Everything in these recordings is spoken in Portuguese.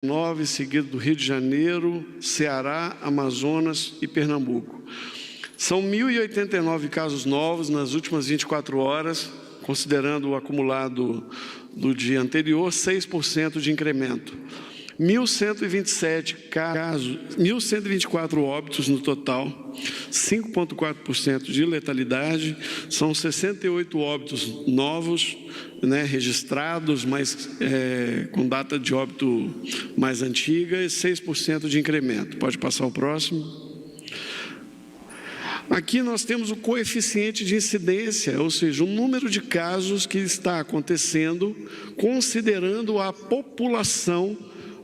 9, seguido do Rio de Janeiro, Ceará, Amazonas e Pernambuco. São 1.089 casos novos nas últimas 24 horas, considerando o acumulado do dia anterior, 6% de incremento. 1.127 casos, 1.124 óbitos no total, 5,4% de letalidade, são 68 óbitos novos, registrados, mas com data de óbito mais antiga, e 6% de incremento. Pode passar o próximo. Aqui nós temos o coeficiente de incidência, ou seja, o número de casos que está acontecendo, considerando a população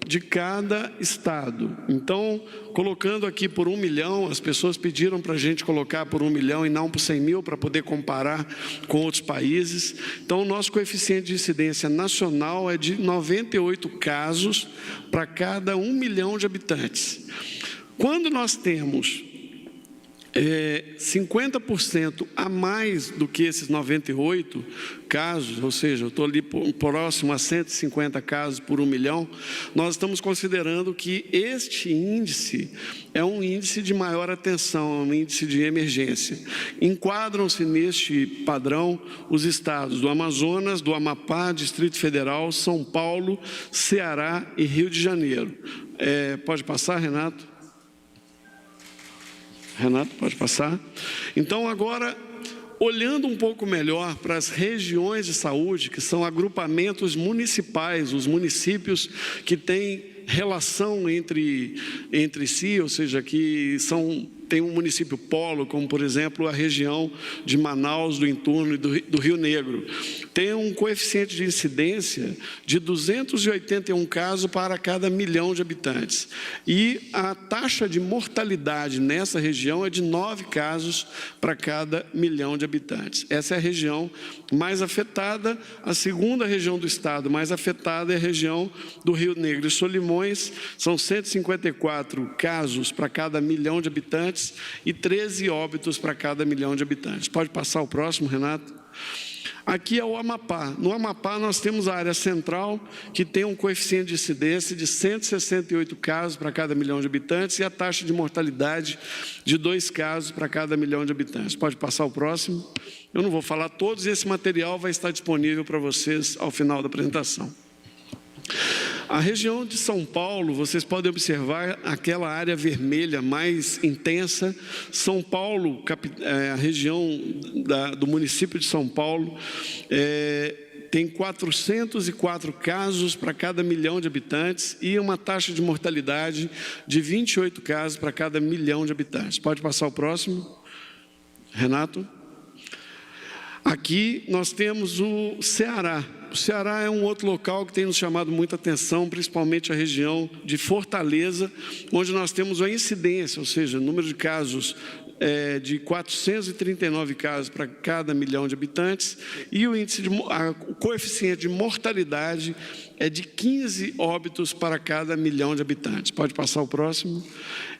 de cada estado. Então, colocando aqui por 1 milhão, as pessoas pediram para a gente colocar por 1 milhão e não por 100 mil, para poder comparar com outros países. Então, o nosso coeficiente de incidência nacional é de 98 casos para cada 1 milhão de habitantes. Quando nós temos 50% a mais do que esses 98 casos, ou seja, eu estou ali próximo a 150 casos por 1 milhão, nós estamos considerando que este índice é um índice de maior atenção, um índice de emergência. Enquadram-se neste padrão os estados do Amazonas, do Amapá, Distrito Federal, São Paulo, Ceará e Rio de Janeiro. Pode passar, Renato? Renato, pode passar. Então, agora, olhando um pouco melhor para as regiões de saúde, que são agrupamentos municipais, os municípios que têm relação entre si, ou seja, que tem um município polo, como por exemplo a região de Manaus, do entorno e do Rio Negro. Tem um coeficiente de incidência de 281 casos para cada 1 milhão de habitantes. E a taxa de mortalidade nessa região é de 9 casos para cada 1 milhão de habitantes. Essa é a região mais afetada. A segunda região do estado mais afetada é a região do Rio Negro e Solimões. São 154 casos para cada 1 milhão de habitantes e 13 óbitos para cada 1 milhão de habitantes. Pode passar o próximo, Renato? Aqui é o Amapá. No Amapá nós temos a área central, que tem um coeficiente de incidência de 168 casos para cada 1 milhão de habitantes e a taxa de mortalidade de 2 casos para cada 1 milhão de habitantes. Pode passar o próximo? Eu não vou falar todos e esse material vai estar disponível para vocês ao final da apresentação. A região de São Paulo, vocês podem observar aquela área vermelha mais intensa. São Paulo, a região do município de São Paulo, tem 404 casos para cada 1 milhão de habitantes e uma taxa de mortalidade de 28 casos para cada 1 milhão de habitantes. Pode passar o próximo, Renato? Aqui nós temos o Ceará. O Ceará é um outro local que tem nos chamado muita atenção, principalmente a região de Fortaleza, onde nós temos a incidência, ou seja, o número de casos de 439 casos para cada 1 milhão de habitantes e o coeficiente de mortalidade é de 15 óbitos para cada 1 milhão de habitantes. Pode passar o próximo.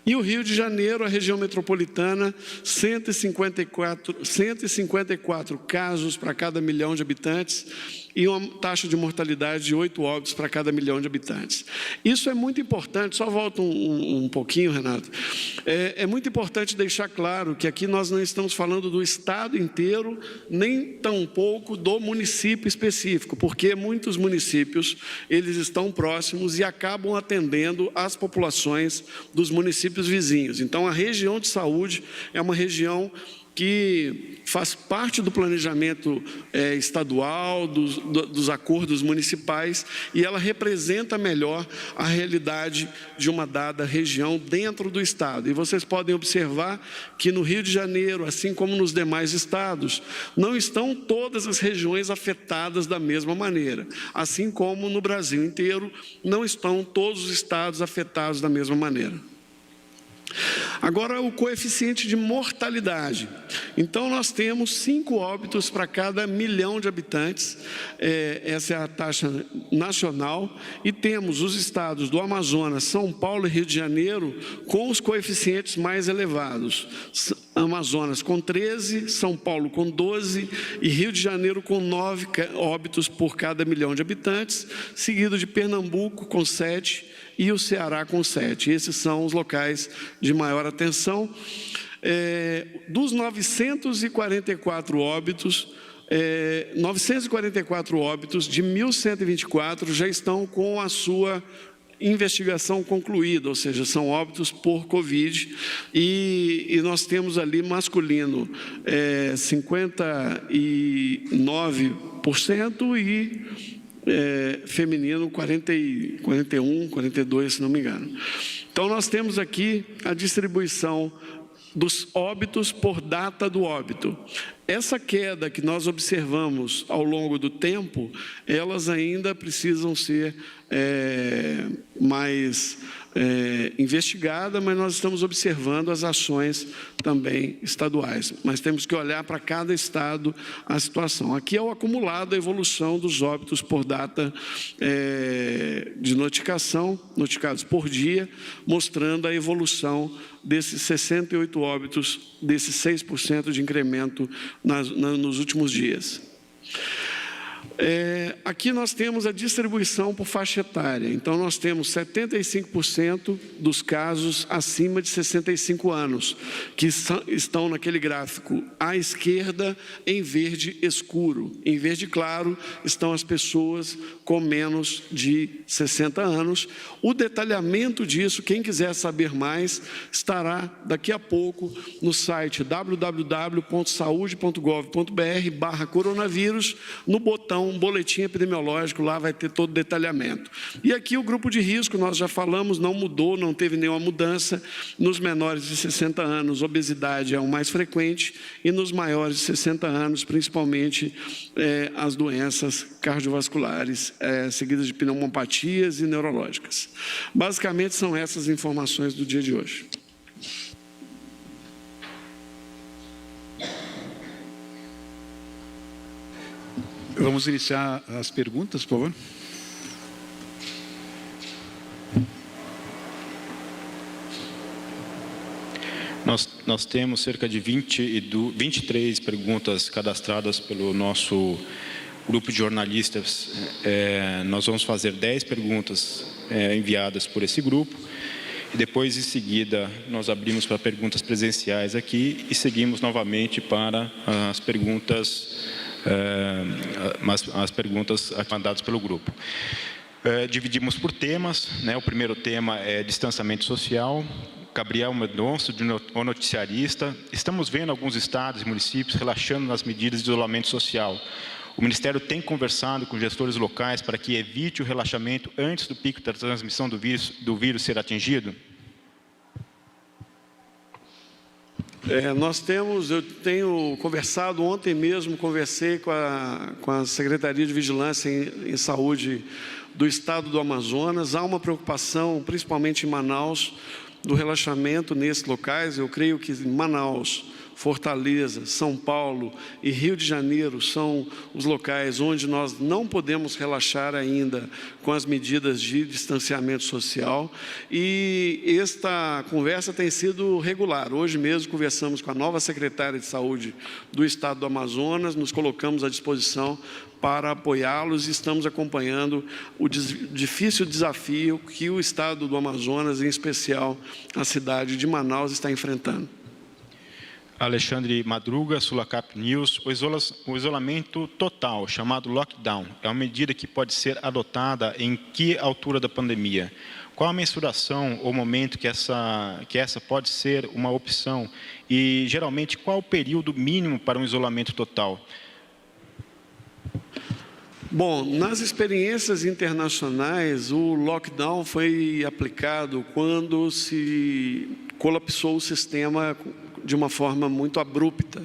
E o Rio de Janeiro, a região metropolitana, 154 casos para cada 1 milhão de habitantes e uma taxa de mortalidade de 8 óbitos para cada 1 milhão de habitantes. Isso é muito importante, só volta um pouquinho, Renato. É muito importante deixar claro que aqui nós não estamos falando do estado inteiro, nem tampouco do município específico, porque muitos municípios, eles estão próximos e acabam atendendo as populações dos municípios vizinhos. Então, a região de saúde é uma região que faz parte do planejamento estadual, dos acordos municipais, e ela representa melhor a realidade de uma dada região dentro do estado. E vocês podem observar que no Rio de Janeiro, assim como nos demais estados, não estão todas as regiões afetadas da mesma maneira. Assim como no Brasil inteiro, não estão todos os estados afetados da mesma maneira. Agora, o coeficiente de mortalidade. Então, nós temos 5 óbitos para cada 1 milhão de habitantes, essa é a taxa nacional, e temos os estados do Amazonas, São Paulo e Rio de Janeiro com os coeficientes mais elevados. Amazonas com 13, São Paulo com 12 e Rio de Janeiro com 9 óbitos por cada milhão de habitantes, seguido de Pernambuco com 7 e o Ceará com 7. Esses são os locais de maior atenção. Dos 944 óbitos, 944 óbitos, de 1.124 já estão com a sua investigação concluída, ou seja, são óbitos por Covid, e nós temos ali masculino 59% e feminino 41, 42, se não me engano. Então nós temos aqui a distribuição dos óbitos por data do óbito. Essa queda que nós observamos ao longo do tempo, elas ainda precisam ser mais investigadas, mas nós estamos observando as ações também estaduais. Mas temos que olhar para cada estado a situação. Aqui é o acumulado, a evolução dos óbitos por data de notificação, notificados por dia, mostrando a evolução desses 68 óbitos, desses 6% de incremento nos últimos dias. Aqui nós temos a distribuição por faixa etária. Então, nós temos 75% dos casos acima de 65 anos, que estão naquele gráfico à esquerda em verde escuro. Em verde claro estão as pessoas com menos de 60 anos. O detalhamento disso, quem quiser saber mais, estará daqui a pouco no site www.saude.gov.br/coronavírus, no botão boletim epidemiológico, lá vai ter todo o detalhamento. E aqui o grupo de risco, nós já falamos, não mudou, não teve nenhuma mudança. Nos menores de 60 anos, obesidade é o mais frequente, e nos maiores de 60 anos, principalmente as doenças cardiovasculares, seguidas de pneumopatias e neurológicas. Basicamente, são essas informações do dia de hoje. Vamos iniciar as perguntas, por favor. Nós temos cerca de 23 perguntas cadastradas pelo nosso grupo de jornalistas. Nós vamos fazer 10 perguntas enviadas por esse grupo. E depois, em seguida, nós abrimos para perguntas presenciais aqui e seguimos novamente para as perguntas mandadas pelo grupo. Dividimos por temas, né? O primeiro tema é distanciamento social. Gabriel Mendonça, o noticiarista. Estamos vendo alguns estados e municípios relaxando nas medidas de isolamento social. O Ministério tem conversado com gestores locais para que evite o relaxamento antes do pico da transmissão do vírus ser atingido? Eu tenho conversado, ontem mesmo conversei com a Secretaria de Vigilância em Saúde do Estado do Amazonas. Há uma preocupação, principalmente em Manaus, do relaxamento nesses locais. Eu creio que Manaus, Fortaleza, São Paulo e Rio de Janeiro são os locais onde nós não podemos relaxar ainda com as medidas de distanciamento social, e esta conversa tem sido regular. Hoje mesmo conversamos com a nova secretária de Saúde do Estado do Amazonas, nos colocamos à disposição para apoiá-los e estamos acompanhando o difícil desafio que o Estado do Amazonas, em especial a cidade de Manaus, está enfrentando. Alexandre Madruga, Sulacap News. O isolamento total, chamado lockdown, é uma medida que pode ser adotada em que altura da pandemia? Qual a mensuração ou momento que essa pode ser uma opção? E, geralmente, qual o período mínimo para um isolamento total? Bom, nas experiências internacionais, o lockdown foi aplicado quando se colapsou o sistema de uma forma muito abrupta.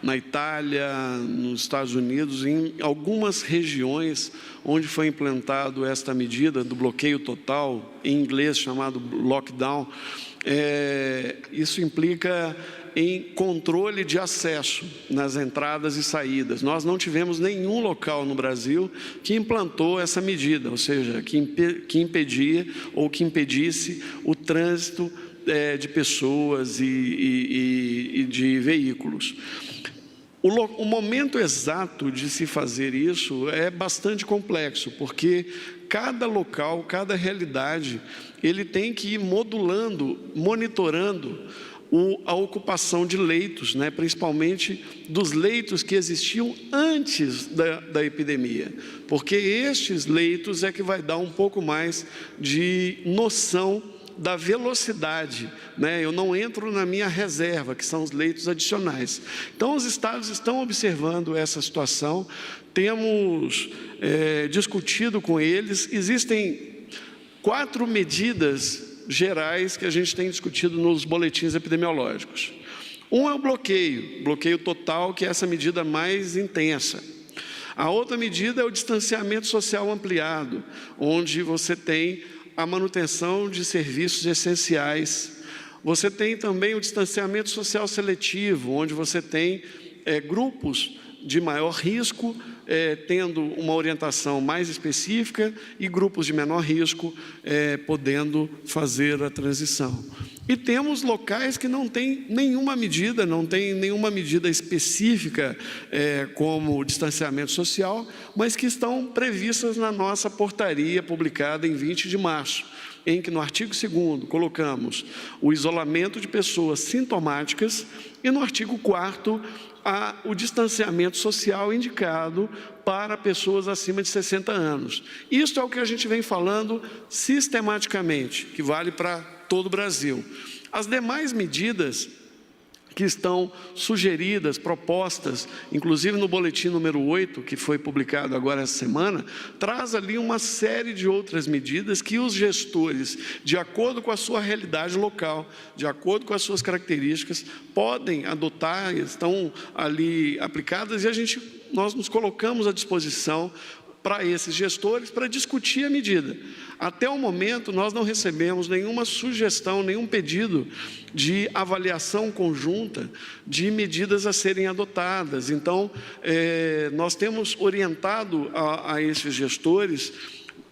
Na Itália, nos Estados Unidos, em algumas regiões onde foi implantado esta medida do bloqueio total, em inglês chamado lockdown, isso implica em controle de acesso nas entradas e saídas. Nós não tivemos nenhum local no Brasil que implantou essa medida, ou seja, que impedia ou que impedisse o trânsito de pessoas e de veículos. O momento exato de se fazer isso é bastante complexo, porque cada local, cada realidade, ele tem que ir modulando, monitorando a ocupação de leitos, né? Principalmente dos leitos que existiam antes da epidemia, porque estes leitos é que vai dar um pouco mais de noção da velocidade, né? Eu não entro na minha reserva, que são os leitos adicionais. Então, os estados estão observando essa situação, temos discutido com eles. Existem 4 medidas gerais que a gente tem discutido nos boletins epidemiológicos. Um é o bloqueio total, que é essa medida mais intensa. A outra medida é o distanciamento social ampliado, onde você tem a manutenção de serviços essenciais. Você tem também o distanciamento social seletivo, onde você tem grupos de maior risco, tendo uma orientação mais específica, e grupos de menor risco podendo fazer a transição. E temos locais que não tem nenhuma medida, específica, como distanciamento social, mas que estão previstas na nossa portaria publicada em 20 de março, em que no artigo 2º colocamos o isolamento de pessoas sintomáticas e no artigo 4º o distanciamento social indicado para pessoas acima de 60 anos. Isso é o que a gente vem falando sistematicamente, que vale para todo o Brasil. As demais medidas que estão sugeridas, propostas, inclusive no boletim número 8, que foi publicado agora essa semana, traz ali uma série de outras medidas que os gestores, de acordo com a sua realidade local, de acordo com as suas características, podem adotar, estão ali aplicadas, e nós nos colocamos à disposição para esses gestores para discutir a medida. Até o momento, nós não recebemos nenhuma sugestão, nenhum pedido de avaliação conjunta de medidas a serem adotadas. Então, nós temos orientado a esses gestores,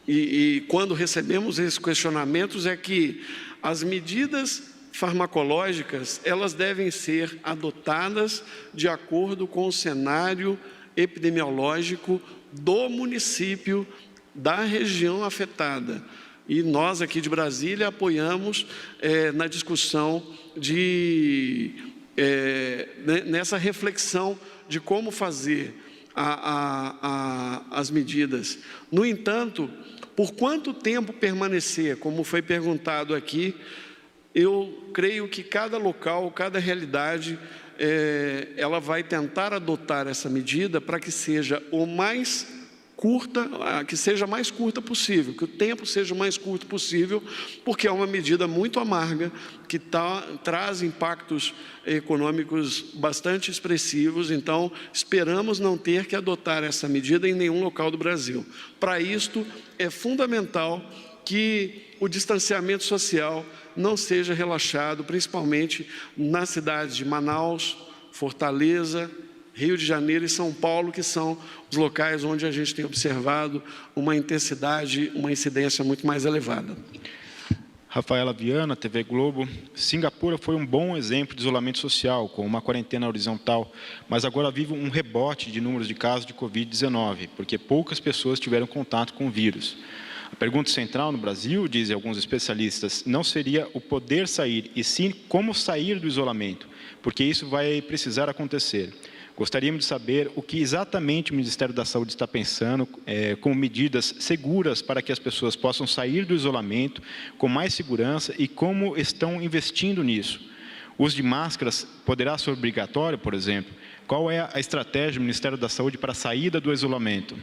e quando recebemos esses questionamentos, é que as medidas farmacológicas, elas devem ser adotadas de acordo com o cenário epidemiológico do município, da região afetada. E nós aqui de Brasília apoiamos na discussão nessa reflexão de como fazer as medidas. No entanto, por quanto tempo permanecer, como foi perguntado aqui, eu creio que cada local, cada realidade, ela vai tentar adotar essa medida para que seja mais curta possível, que o tempo seja o mais curto possível, porque é uma medida muito amarga, que traz impactos econômicos bastante expressivos. Então, esperamos não ter que adotar essa medida em nenhum local do Brasil. Para isto, é fundamental que o distanciamento social não seja relaxado, principalmente nas cidades de Manaus, Fortaleza, Rio de Janeiro e São Paulo, que são os locais onde a gente tem observado uma intensidade, uma incidência muito mais elevada. Rafaela Viana, TV Globo. Singapura foi um bom exemplo de isolamento social, com uma quarentena horizontal, mas agora vive um rebote de números de casos de Covid-19, porque poucas pessoas tiveram contato com o vírus. A pergunta central no Brasil, dizem alguns especialistas, não seria o poder sair, e sim como sair do isolamento, porque isso vai precisar acontecer. Gostaríamos de saber o que exatamente o Ministério da Saúde está pensando como medidas seguras para que as pessoas possam sair do isolamento com mais segurança e como estão investindo nisso. O uso de máscaras poderá ser obrigatório, por exemplo? Qual é a estratégia do Ministério da Saúde para a saída do isolamento?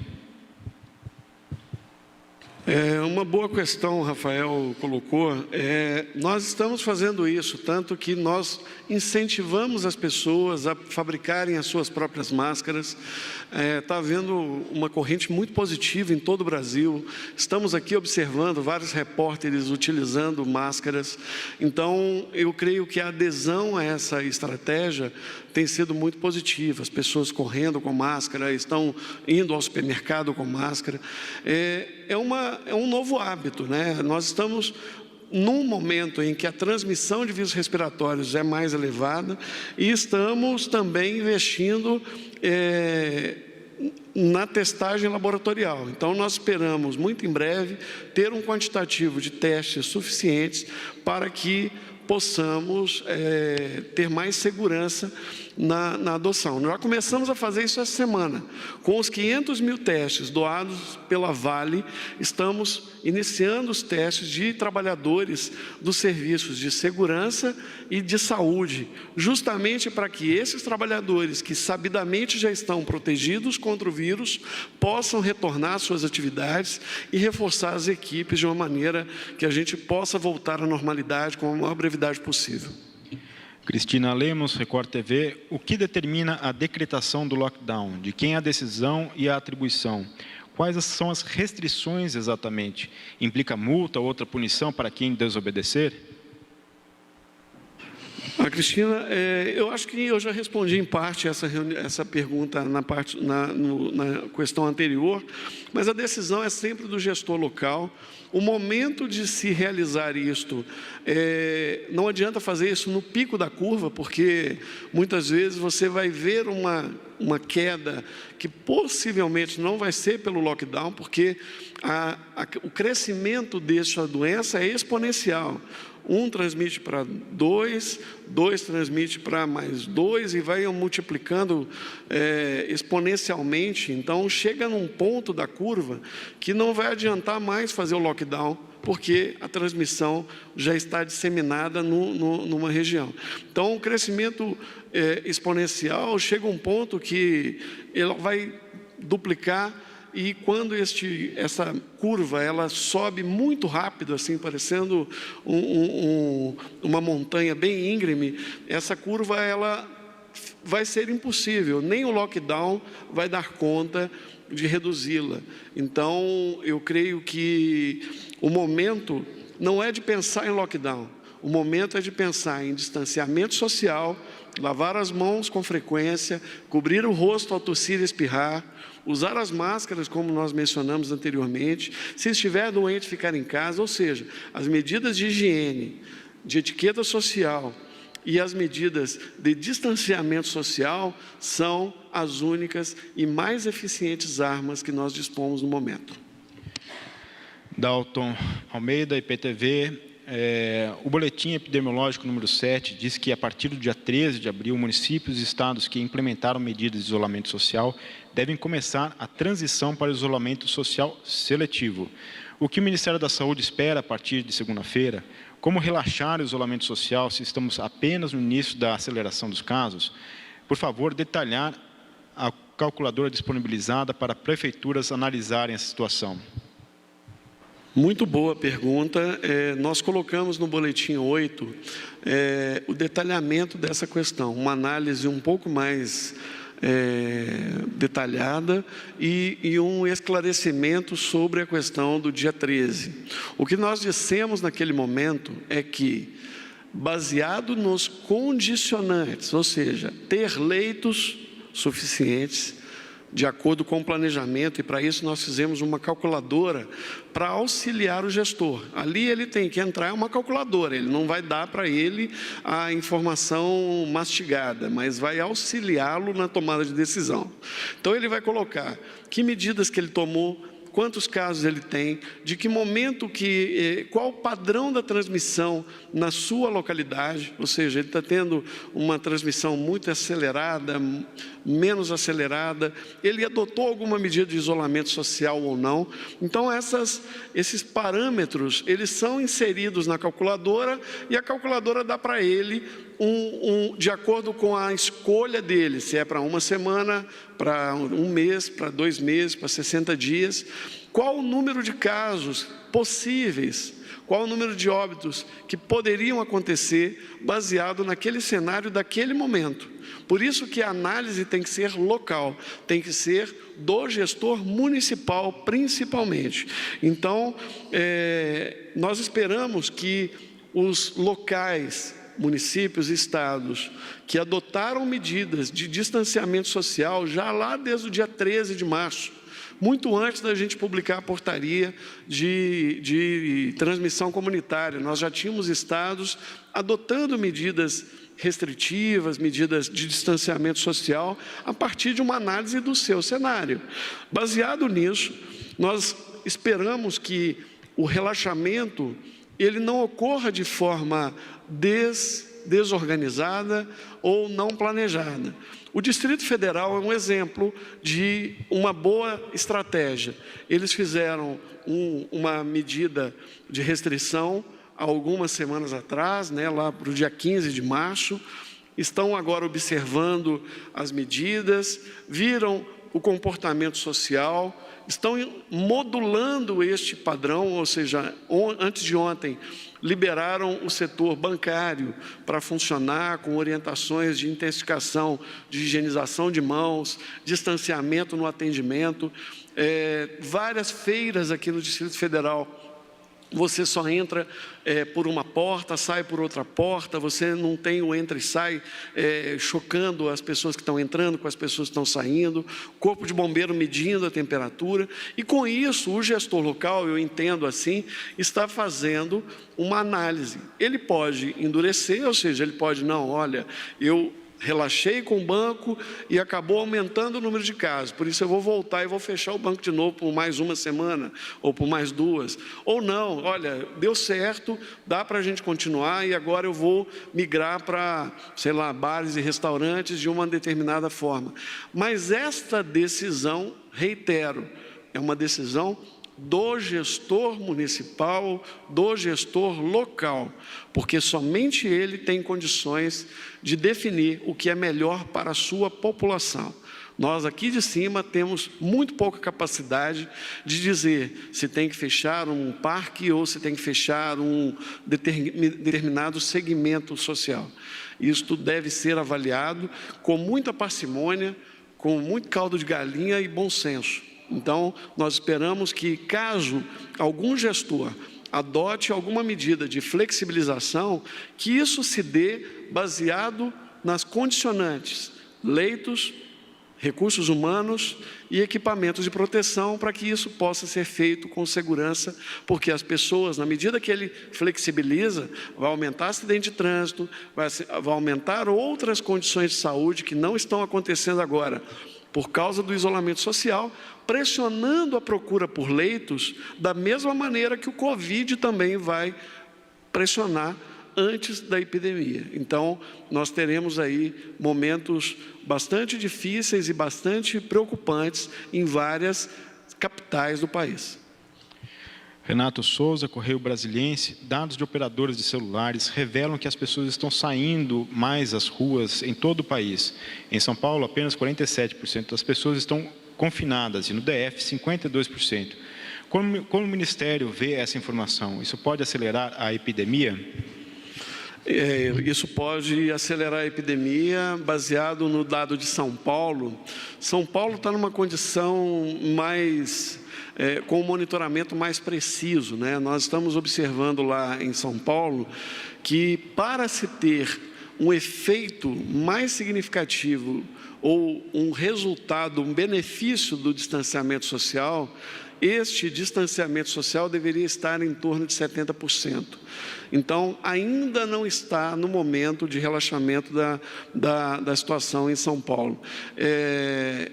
Uma boa questão, Rafael colocou. Nós estamos fazendo isso, tanto que nós incentivamos as pessoas a fabricarem as suas próprias máscaras. Está havendo uma corrente muito positiva em todo o Brasil. Estamos aqui observando vários repórteres utilizando máscaras. Então, eu creio que a adesão a essa estratégia tem sido muito positiva. As pessoas correndo com máscara, estão indo ao supermercado com máscara. É um novo hábito, né? Nós estamos num momento em que a transmissão de vírus respiratórios é mais elevada, e estamos também investindo na testagem laboratorial. Então, nós esperamos, muito em breve, ter um quantitativo de testes suficientes para que possamos ter mais segurança na adoção. Nós já começamos a fazer isso essa semana. Com os 500 mil testes doados pela Vale, estamos iniciando os testes de trabalhadores dos serviços de segurança e de saúde, justamente para que esses trabalhadores que sabidamente já estão protegidos contra o vírus, possam retornar às suas atividades e reforçar as equipes de uma maneira que a gente possa voltar à normalidade com a maior brevidade possível. Cristina Lemos, Record TV. O que determina a decretação do lockdown? De quem é a decisão e a atribuição? Quais são as restrições exatamente? Implica multa ou outra punição para quem desobedecer? Cristina, eu acho que eu já respondi em parte essa pergunta na questão anterior, mas a decisão é sempre do gestor local. O momento de se realizar isto, não adianta fazer isso no pico da curva, porque muitas vezes você vai ver uma queda que possivelmente não vai ser pelo lockdown, porque o crescimento dessa doença é exponencial. Um transmite para 2, 2 transmite para mais 2 e vai multiplicando exponencialmente. Então, chega num ponto da curva que não vai adiantar mais fazer o lockdown, porque a transmissão já está disseminada numa região. Então, o crescimento exponencial chega a um ponto que ela vai duplicar. E quando essa curva ela sobe muito rápido, assim, parecendo uma montanha bem íngreme, essa curva ela vai ser impossível, nem o lockdown vai dar conta de reduzi-la. Então, eu creio que o momento não é de pensar em lockdown, o momento é de pensar em distanciamento social, lavar as mãos com frequência, cobrir o rosto ao tossir e espirrar, usar as máscaras, como nós mencionamos anteriormente, se estiver doente, ficar em casa, ou seja, as medidas de higiene, de etiqueta social e as medidas de distanciamento social são as únicas e mais eficientes armas que nós dispomos no momento. Dalton Almeida, IPTV. O boletim epidemiológico número 7 diz que a partir do dia 13 de abril, municípios e estados que implementaram medidas de isolamento social devem começar a transição para o isolamento social seletivo. O que o Ministério da Saúde espera a partir de segunda-feira? Como relaxar o isolamento social se estamos apenas no início da aceleração dos casos? Por favor, detalhar a calculadora disponibilizada para prefeituras analisarem a situação. Muito boa pergunta. Nós colocamos no boletim 8 o detalhamento dessa questão, uma análise um pouco mais detalhada e um esclarecimento sobre a questão do dia 13. O que nós dissemos naquele momento é que, baseado nos condicionantes, ou seja, ter leitos suficientes, de acordo com o planejamento, e para isso nós fizemos uma calculadora para auxiliar o gestor. Ali ele tem que entrar uma calculadora, ele não vai dar para ele a informação mastigada, mas vai auxiliá-lo na tomada de decisão. Então ele vai colocar que medidas que ele tomou, quantos casos ele tem, de que momento, qual o padrão da transmissão na sua localidade, ou seja, ele está tendo uma transmissão muito acelerada, menos acelerada, ele adotou alguma medida de isolamento social ou não. Então, esses parâmetros, eles são inseridos na calculadora e a calculadora dá para ele de acordo com a escolha dele, se é para uma semana, para um mês, para 2 meses, para 60 dias, qual o número de casos possíveis, qual o número de óbitos que poderiam acontecer baseado naquele cenário daquele momento. Por isso que a análise tem que ser local, tem que ser do gestor municipal principalmente. Então, nós esperamos que os locais, municípios e estados que adotaram medidas de distanciamento social já lá desde o dia 13 de março, muito antes da gente publicar a portaria de transmissão comunitária. Nós já tínhamos estados adotando medidas restritivas, medidas de distanciamento social, a partir de uma análise do seu cenário. Baseado nisso, nós esperamos que o relaxamento ele não ocorra de forma desorganizada ou não planejada. O Distrito Federal é um exemplo de uma boa estratégia. Eles fizeram uma medida de restrição há algumas semanas atrás, lá para o dia 15 de março, estão agora observando as medidas, viram o comportamento social, estão modulando este padrão, ou seja, antes de ontem, liberaram o setor bancário para funcionar com orientações de intensificação de higienização de mãos, distanciamento no atendimento, várias feiras aqui no Distrito Federal. Você só entra por uma porta, sai por outra porta, você não tem o entra e sai chocando as pessoas que estão entrando com as pessoas que estão saindo, corpo de bombeiro medindo a temperatura, e com isso o gestor local, eu entendo assim, está fazendo uma análise. Ele pode endurecer, ou seja, ele pode, não, olha, eu relaxei com o banco e acabou aumentando o número de casos, por isso eu vou voltar e vou fechar o banco de novo por mais uma semana, ou por mais duas. Ou não, olha, deu certo, dá para a gente continuar e agora eu vou migrar para, sei lá, bares e restaurantes de uma determinada forma. Mas esta decisão, reitero, é uma decisão do gestor municipal, do gestor local, porque somente ele tem condições de definir o que é melhor para a sua população. Nós aqui de cima temos muito pouca capacidade de dizer se tem que fechar um parque ou se tem que fechar um determinado segmento social. Isto deve ser avaliado com muita parcimônia, com muito caldo de galinha e bom senso. Então, nós esperamos que, caso algum gestor adote alguma medida de flexibilização, que isso se dê baseado nas condicionantes, leitos, recursos humanos e equipamentos de proteção, para que isso possa ser feito com segurança, porque as pessoas, na medida que ele flexibiliza, vai aumentar acidente de trânsito, vai aumentar outras condições de saúde que não estão acontecendo agora, por causa do isolamento social, pressionando a procura por leitos, da mesma maneira que o Covid também vai pressionar antes da epidemia. Então, nós teremos aí momentos bastante difíceis e bastante preocupantes em várias capitais do país. Renato Souza, Correio Brasiliense. Dados de operadores de celulares revelam que as pessoas estão saindo mais às ruas em todo o país. Em São Paulo, apenas 47% das pessoas estão confinadas e no DF, 52%. Como o Ministério vê essa informação? Isso pode acelerar a epidemia? Isso pode acelerar a epidemia, baseado no dado de São Paulo. São Paulo está numa condição mais... com um monitoramento mais preciso, Nós estamos observando lá em São Paulo que, para se ter um efeito mais significativo ou um resultado, um benefício do distanciamento social, este distanciamento social deveria estar em torno de 70%. Então, ainda não está no momento de relaxamento da situação em São Paulo.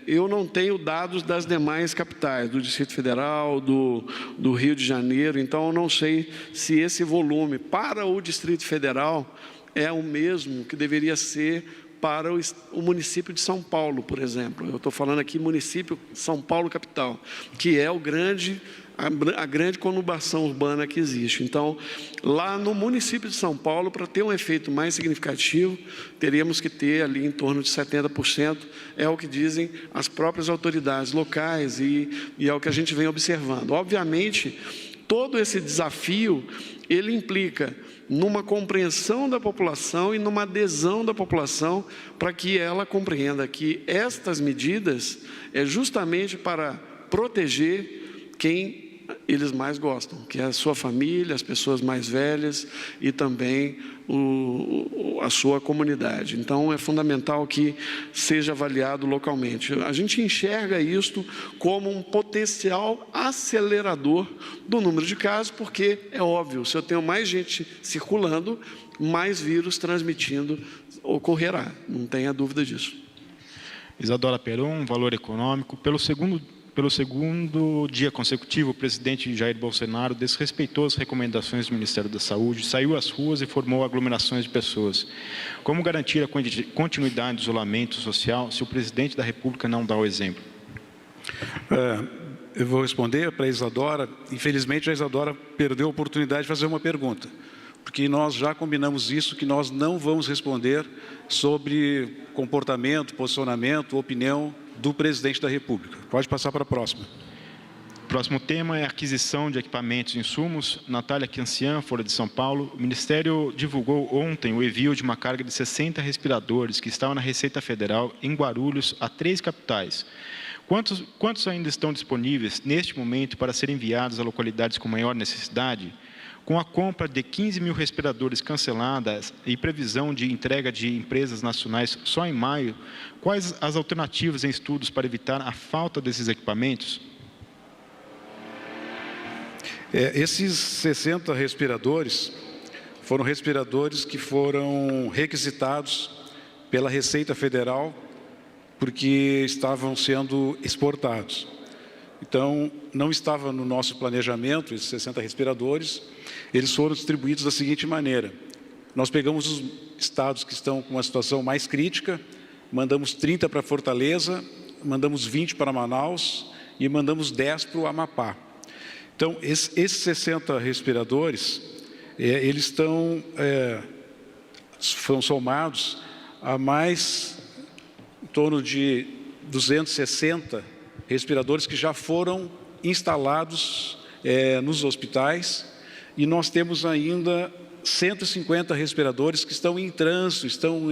Eu não tenho dados das demais capitais, do Distrito Federal, do Rio de Janeiro, então eu não sei se esse volume para o Distrito Federal é o mesmo que deveria ser para o município de São Paulo, por exemplo. Eu estou falando aqui município São Paulo capital, que é a grande conurbação urbana que existe. Então, lá no município de São Paulo, para ter um efeito mais significativo, teríamos que ter ali em torno de 70%, é o que dizem as próprias autoridades locais e é o que a gente vem observando. Obviamente, todo esse desafio, ele implica numa compreensão da população e numa adesão da população para que ela compreenda que estas medidas é justamente para proteger quem eles mais gostam, que é a sua família, as pessoas mais velhas e também a sua comunidade. Então, é fundamental que seja avaliado localmente. A gente enxerga isto como um potencial acelerador do número de casos, porque é óbvio, se eu tenho mais gente circulando, mais vírus transmitindo ocorrerá, não tenha dúvida disso. Isadora Peron, Valor Econômico. Pelo segundo dia consecutivo, o presidente Jair Bolsonaro desrespeitou as recomendações do Ministério da Saúde, saiu às ruas e formou aglomerações de pessoas. Como garantir a continuidade do isolamento social se o presidente da República não dá o exemplo? Eu vou responder para a Isadora. Infelizmente, a Isadora perdeu a oportunidade de fazer uma pergunta, porque nós já combinamos isso, que nós não vamos responder sobre comportamento, posicionamento, opinião do presidente da República. Pode passar para a próxima. Próximo tema é aquisição de equipamentos e insumos. Natália Cancian, Folha de São Paulo. O Ministério divulgou ontem o envio de uma carga de 60 respiradores que estavam na Receita Federal em Guarulhos a 3 capitais. Quantos ainda estão disponíveis neste momento para serem enviados a localidades com maior necessidade? Com a compra de 15 mil respiradores canceladas e previsão de entrega de empresas nacionais só em maio, quais as alternativas em estudos para evitar a falta desses equipamentos? Esses 60 respiradores foram respiradores que foram requisitados pela Receita Federal porque estavam sendo exportados. Então, não estava no nosso planejamento esses 60 respiradores. Eles foram distribuídos da seguinte maneira: nós pegamos os estados que estão com uma situação mais crítica, mandamos 30 para Fortaleza, mandamos 20 para Manaus e mandamos 10 para o Amapá. Então, esses 60 respiradores, eles foram somados a mais em torno de 260 respiradores que já foram instalados nos hospitais, e nós temos ainda 150 respiradores que estão em trânsito, estão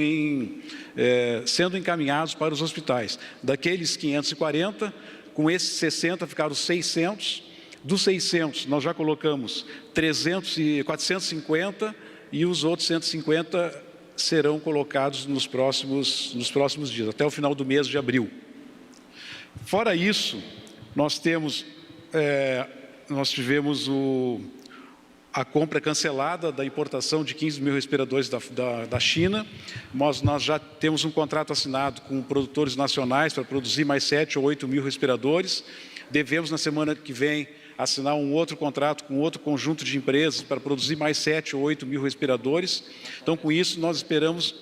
sendo encaminhados para os hospitais. Daqueles 540, com esses 60 ficaram 600. Dos 600, nós já colocamos 450 e os outros 150 serão colocados nos próximos dias, até o final do mês de abril. Fora isso, nós tivemos a compra cancelada da importação de 15 mil respiradores da China. Nós já temos um contrato assinado com produtores nacionais para produzir mais 7 ou 8 mil respiradores. Devemos, na semana que vem, assinar um outro contrato com outro conjunto de empresas para produzir mais 7 ou 8 mil respiradores. Então, com isso, nós esperamos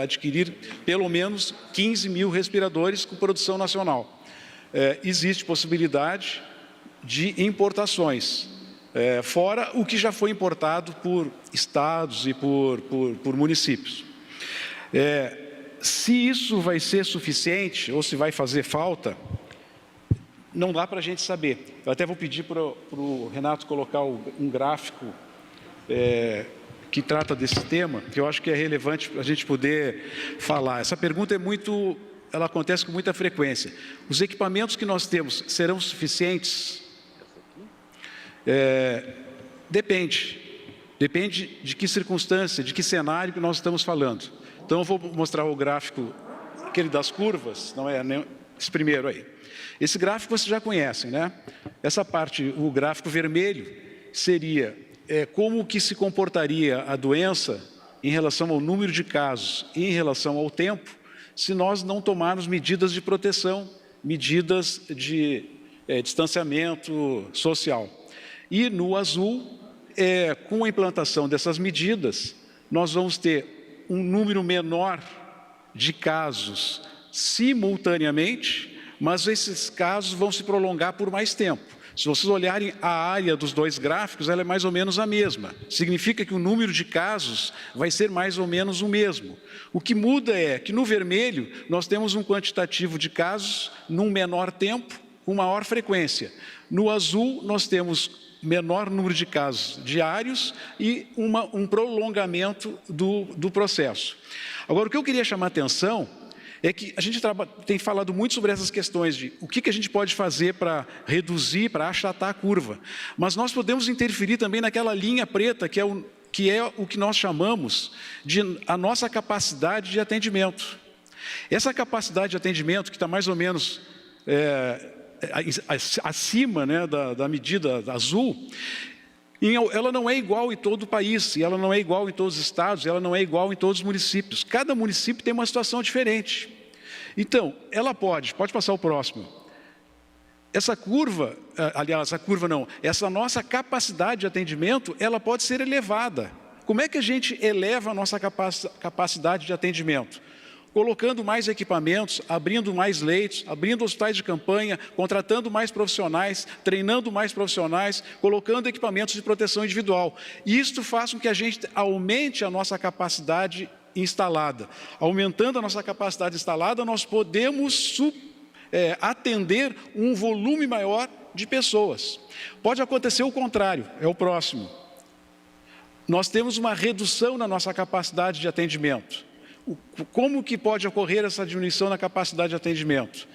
adquirir pelo menos 15 mil respiradores com produção nacional. Existe possibilidade de importações, fora o que já foi importado por estados e por municípios. Se isso vai ser suficiente ou se vai fazer falta, não dá para a gente saber. Eu até vou pedir para o Renato colocar um gráfico que trata desse tema, que eu acho que é relevante para a gente poder falar. Essa pergunta ela acontece com muita frequência. Os equipamentos que nós temos serão suficientes? Depende de que circunstância, de que cenário que nós estamos falando. Então, eu vou mostrar o gráfico, aquele das curvas, não é esse primeiro aí. Esse gráfico vocês já conhecem, né? Essa parte, o gráfico vermelho, seria como que se comportaria a doença em relação ao número de casos e em relação ao tempo, se nós não tomarmos medidas de proteção, medidas de distanciamento social. E no azul, com a implantação dessas medidas, nós vamos ter um número menor de casos simultaneamente, mas esses casos vão se prolongar por mais tempo. Se vocês olharem a área dos dois gráficos, ela é mais ou menos a mesma. Significa que o número de casos vai ser mais ou menos o mesmo. O que muda é que no vermelho nós temos um quantitativo de casos num menor tempo, com maior frequência. No azul nós temos menor número de casos diários e um prolongamento do processo. Agora, o que eu queria chamar a atenção é que a gente tem falado muito sobre essas questões de o que a gente pode fazer para reduzir, para achatar a curva. Mas nós podemos interferir também naquela linha preta que é o que nós chamamos de a nossa capacidade de atendimento. Essa capacidade de atendimento, que está mais ou menos acima, né, da medida azul, ela não é igual em todo o país, e ela não é igual em todos os estados, e ela não é igual em todos os municípios. Cada município tem uma situação diferente. Então, ela pode passar o próximo. Essa curva, aliás, essa nossa capacidade de atendimento, ela pode ser elevada. Como é que a gente eleva a nossa capacidade de atendimento? Colocando mais equipamentos, abrindo mais leitos, abrindo hospitais de campanha, contratando mais profissionais, treinando mais profissionais, colocando equipamentos de proteção individual. Isto faz com que a gente aumente a nossa capacidade instalada. Aumentando a nossa capacidade instalada, nós podemos atender um volume maior de pessoas. Pode acontecer o contrário, é o próximo. Nós temos uma redução na nossa capacidade de atendimento. Como que pode ocorrer essa diminuição na capacidade de atendimento?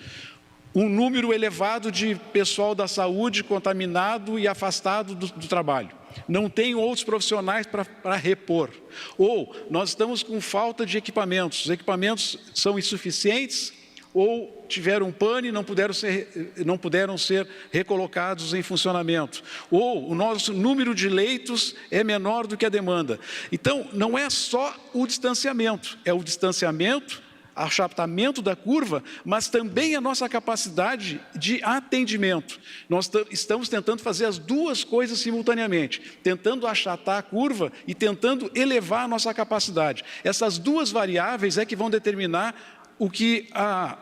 Um número elevado de pessoal da saúde contaminado e afastado do trabalho. Não tem outros profissionais para repor. Ou nós estamos com falta de equipamentos. Os equipamentos são insuficientes ou tiveram pane e não puderam ser recolocados em funcionamento. Ou o nosso número de leitos é menor do que a demanda. Então, não é só o distanciamento, é o distanciamento, achatamento da curva, mas também a nossa capacidade de atendimento. Nós estamos tentando fazer as duas coisas simultaneamente, tentando achatar a curva e tentando elevar a nossa capacidade. Essas duas variáveis é que vão determinar o que a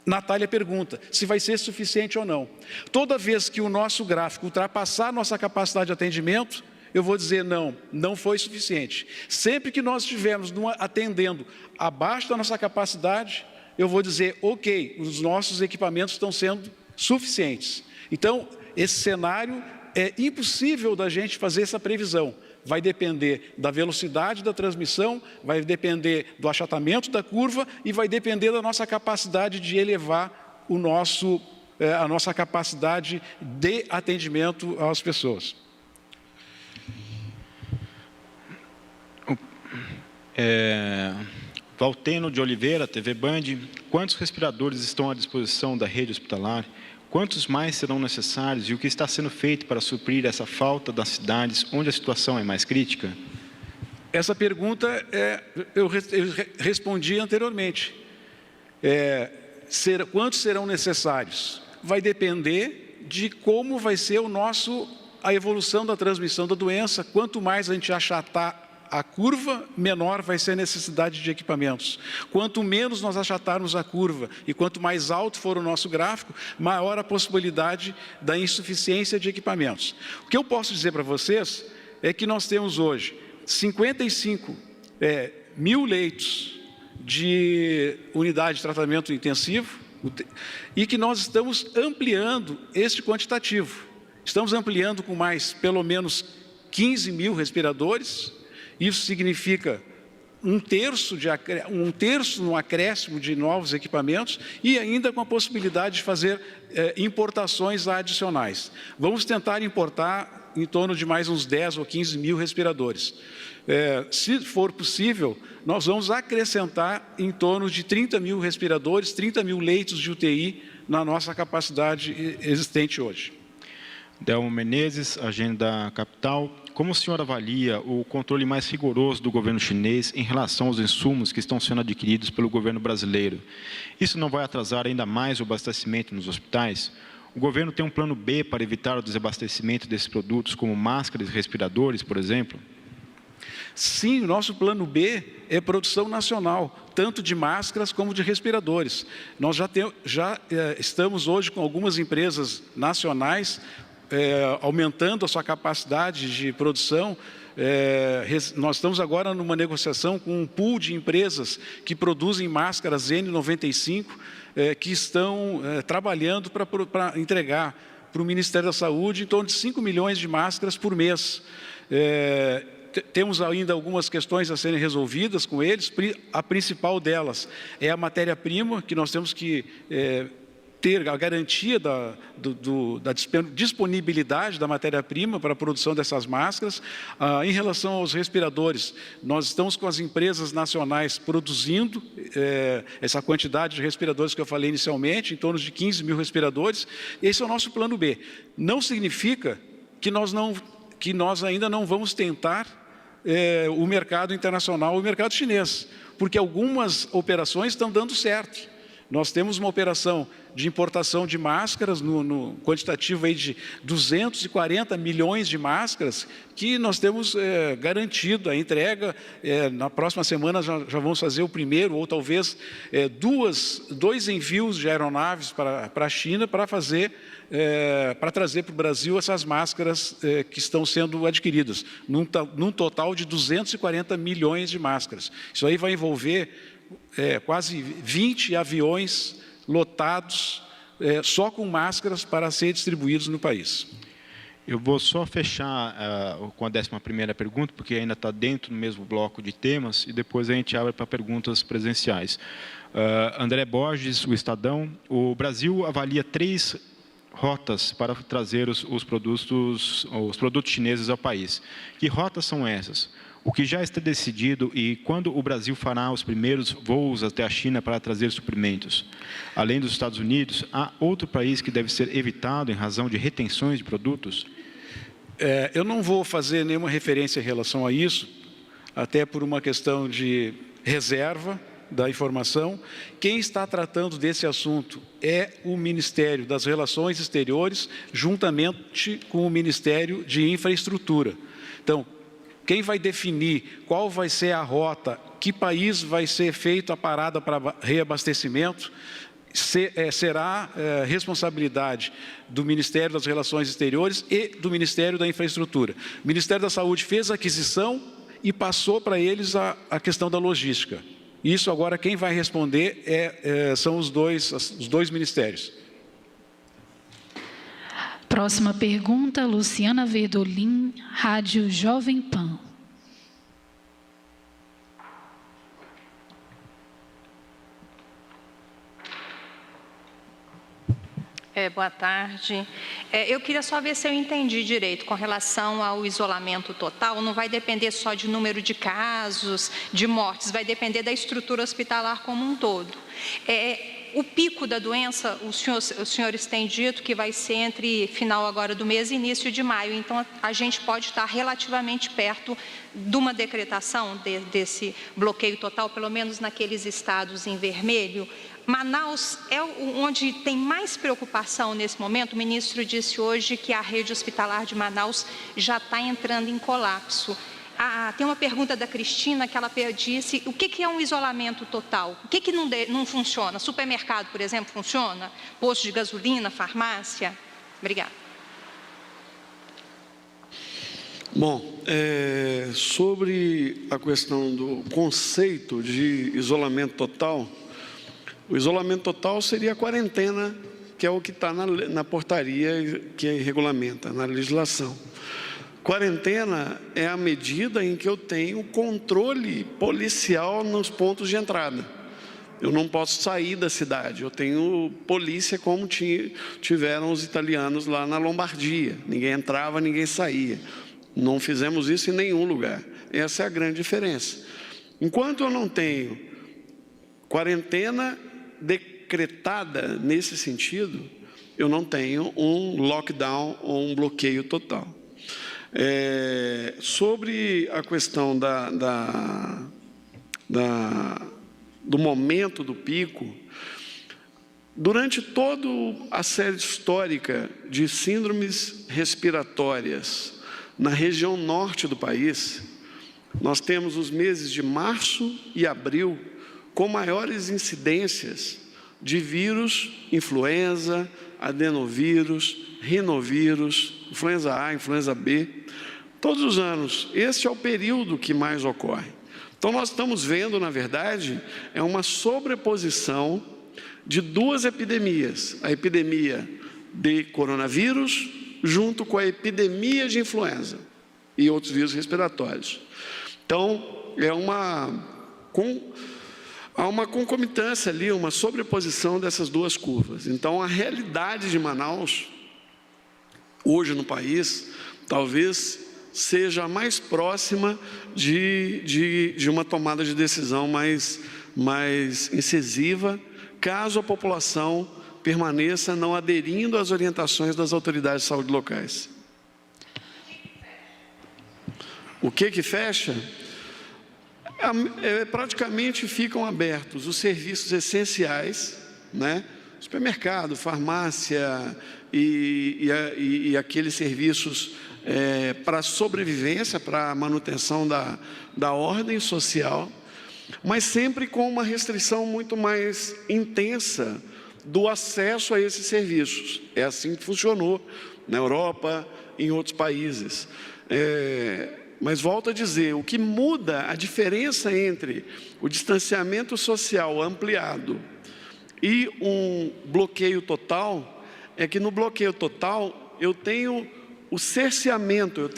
Natália pergunta, se vai ser suficiente ou não. Toda vez que o nosso gráfico ultrapassar a nossa capacidade de atendimento, eu vou dizer não foi suficiente. Sempre que nós estivermos atendendo abaixo da nossa capacidade, eu vou dizer, ok, os nossos equipamentos estão sendo suficientes. Então, esse cenário é impossível da gente fazer essa previsão. Vai depender da velocidade da transmissão, vai depender do achatamento da curva e vai depender da nossa capacidade de elevar a nossa capacidade de atendimento às pessoas. Valteno de Oliveira, TV Band. Quantos respiradores estão à disposição da rede hospitalar? Quantos mais serão necessários e o que está sendo feito para suprir essa falta das cidades onde a situação é mais crítica? Essa pergunta eu respondi anteriormente. Quantos serão necessários? Vai depender de como vai ser a evolução da transmissão da doença. Quanto mais a gente achatar a curva, menor vai ser a necessidade de equipamentos. Quanto menos nós achatarmos a curva e quanto mais alto for o nosso gráfico, maior a possibilidade da insuficiência de equipamentos. O que eu posso dizer para vocês é que nós temos hoje 55 mil leitos de unidade de tratamento intensivo e que nós estamos ampliando este quantitativo. Estamos ampliando com mais, pelo menos, 15 mil respiradores. Isso significa um terço no acréscimo de novos equipamentos e ainda com a possibilidade de fazer importações adicionais. Vamos tentar importar em torno de mais uns 10 ou 15 mil respiradores. Se for possível, nós vamos acrescentar em torno de 30 mil respiradores, 30 mil leitos de UTI na nossa capacidade existente hoje. Delmo Menezes, Agenda Capital. Como o senhor avalia o controle mais rigoroso do governo chinês em relação aos insumos que estão sendo adquiridos pelo governo brasileiro? Isso não vai atrasar ainda mais o abastecimento nos hospitais? O governo tem um plano B para evitar o desabastecimento desses produtos, como máscaras e respiradores, por exemplo? Sim, o nosso plano B é produção nacional, tanto de máscaras como de respiradores. Nós já estamos hoje com algumas empresas nacionais aumentando a sua capacidade de produção. Nós estamos agora numa negociação com um pool de empresas que produzem máscaras N95, que estão trabalhando para entregar para o Ministério da Saúde em torno de 5 milhões de máscaras por mês. temos ainda algumas questões a serem resolvidas com eles. A principal delas é a matéria-prima, que nós temos que ter a garantia da disponibilidade da matéria-prima para a produção dessas máscaras. Em relação aos respiradores, nós estamos com as empresas nacionais produzindo essa quantidade de respiradores que eu falei inicialmente, em torno de 15 mil respiradores. Esse é o nosso plano B. Não significa que nós ainda não vamos tentar o mercado internacional, o mercado chinês, porque algumas operações estão dando certo. Nós temos uma operação de importação de máscaras no quantitativo aí de 240 milhões de máscaras, que nós temos garantido a entrega. Na próxima semana já vamos fazer o primeiro, ou talvez dois envios de aeronaves para a China para trazer para o Brasil essas máscaras que estão sendo adquiridas, num total de 240 milhões de máscaras. Isso aí vai envolver quase 20 aviões lotados só com máscaras para ser distribuídos no país. Eu vou só fechar com a 11ª pergunta, porque ainda está dentro do mesmo bloco de temas, e depois a gente abre para perguntas presenciais. André Borges, o Estadão. O Brasil avalia 3 rotas para trazer os produtos chineses ao país. Que rotas são essas? O que já está decidido e quando o Brasil fará os primeiros voos até a China para trazer suprimentos? Além dos Estados Unidos, há outro país que deve ser evitado em razão de retenções de produtos? Eu não vou fazer nenhuma referência em relação a isso, até por uma questão de reserva da informação. Quem está tratando desse assunto é o Ministério das Relações Exteriores, juntamente com o Ministério de Infraestrutura. Então, quem vai definir qual vai ser a rota, que país vai ser feita a parada para reabastecimento, será responsabilidade do Ministério das Relações Exteriores e do Ministério da Infraestrutura. O Ministério da Saúde fez a aquisição e passou para eles a questão da logística. Isso agora quem vai responder são os dois ministérios. Próxima pergunta, Luciana Verdolim, Rádio Jovem Pan. Boa tarde. Eu queria só ver se eu entendi direito com relação ao isolamento total. Não vai depender só de número de casos, de mortes, vai depender da estrutura hospitalar como um todo. O pico da doença, os senhores têm dito que vai ser entre final agora do mês e início de maio. Então, a gente pode estar relativamente perto de uma decretação desse bloqueio total, pelo menos naqueles estados em vermelho. Manaus é onde tem mais preocupação nesse momento. O ministro disse hoje que a rede hospitalar de Manaus já está entrando em colapso. Tem uma pergunta da Cristina que ela disse, o que é um isolamento total? O que não funciona? Supermercado, por exemplo, funciona? Posto de gasolina, farmácia? Obrigada. Bom, sobre a questão do conceito de isolamento total, o isolamento total seria a quarentena, que é o que está na portaria que regulamenta, na legislação. Quarentena é a medida em que eu tenho controle policial nos pontos de entrada. Eu não posso sair da cidade, eu tenho polícia como tiveram os italianos lá na Lombardia. Ninguém entrava, ninguém saía. Não fizemos isso em nenhum lugar. Essa é a grande diferença. Enquanto eu não tenho quarentena decretada nesse sentido, eu não tenho um lockdown ou um bloqueio total. Sobre a questão do momento do pico, durante toda a série histórica de síndromes respiratórias na região norte do país, nós temos os meses de março e abril com maiores incidências de vírus, influenza, adenovírus, rinovírus, influenza A, influenza B, todos os anos. Esse é o período que mais ocorre. Então, nós estamos vendo, na verdade, uma sobreposição de duas epidemias. A epidemia de coronavírus junto com a epidemia de influenza. e outros vírus respiratórios. Então, há uma concomitância ali, uma sobreposição dessas duas curvas. Então, a realidade de Manaus, hoje no país, talvez seja mais próxima de uma tomada de decisão mais incisiva, caso a população permaneça não aderindo às orientações das autoridades de saúde locais. O que fecha? Praticamente ficam abertos os serviços essenciais, né? Supermercado, farmácia e aqueles serviços para sobrevivência, para manutenção da ordem social, mas sempre com uma restrição muito mais intensa do acesso a esses serviços. É assim que funcionou na Europa, em outros países. Mas volto a dizer, o que muda a diferença entre o distanciamento social ampliado e um bloqueio total é que no bloqueio total eu tenho o cerceamento,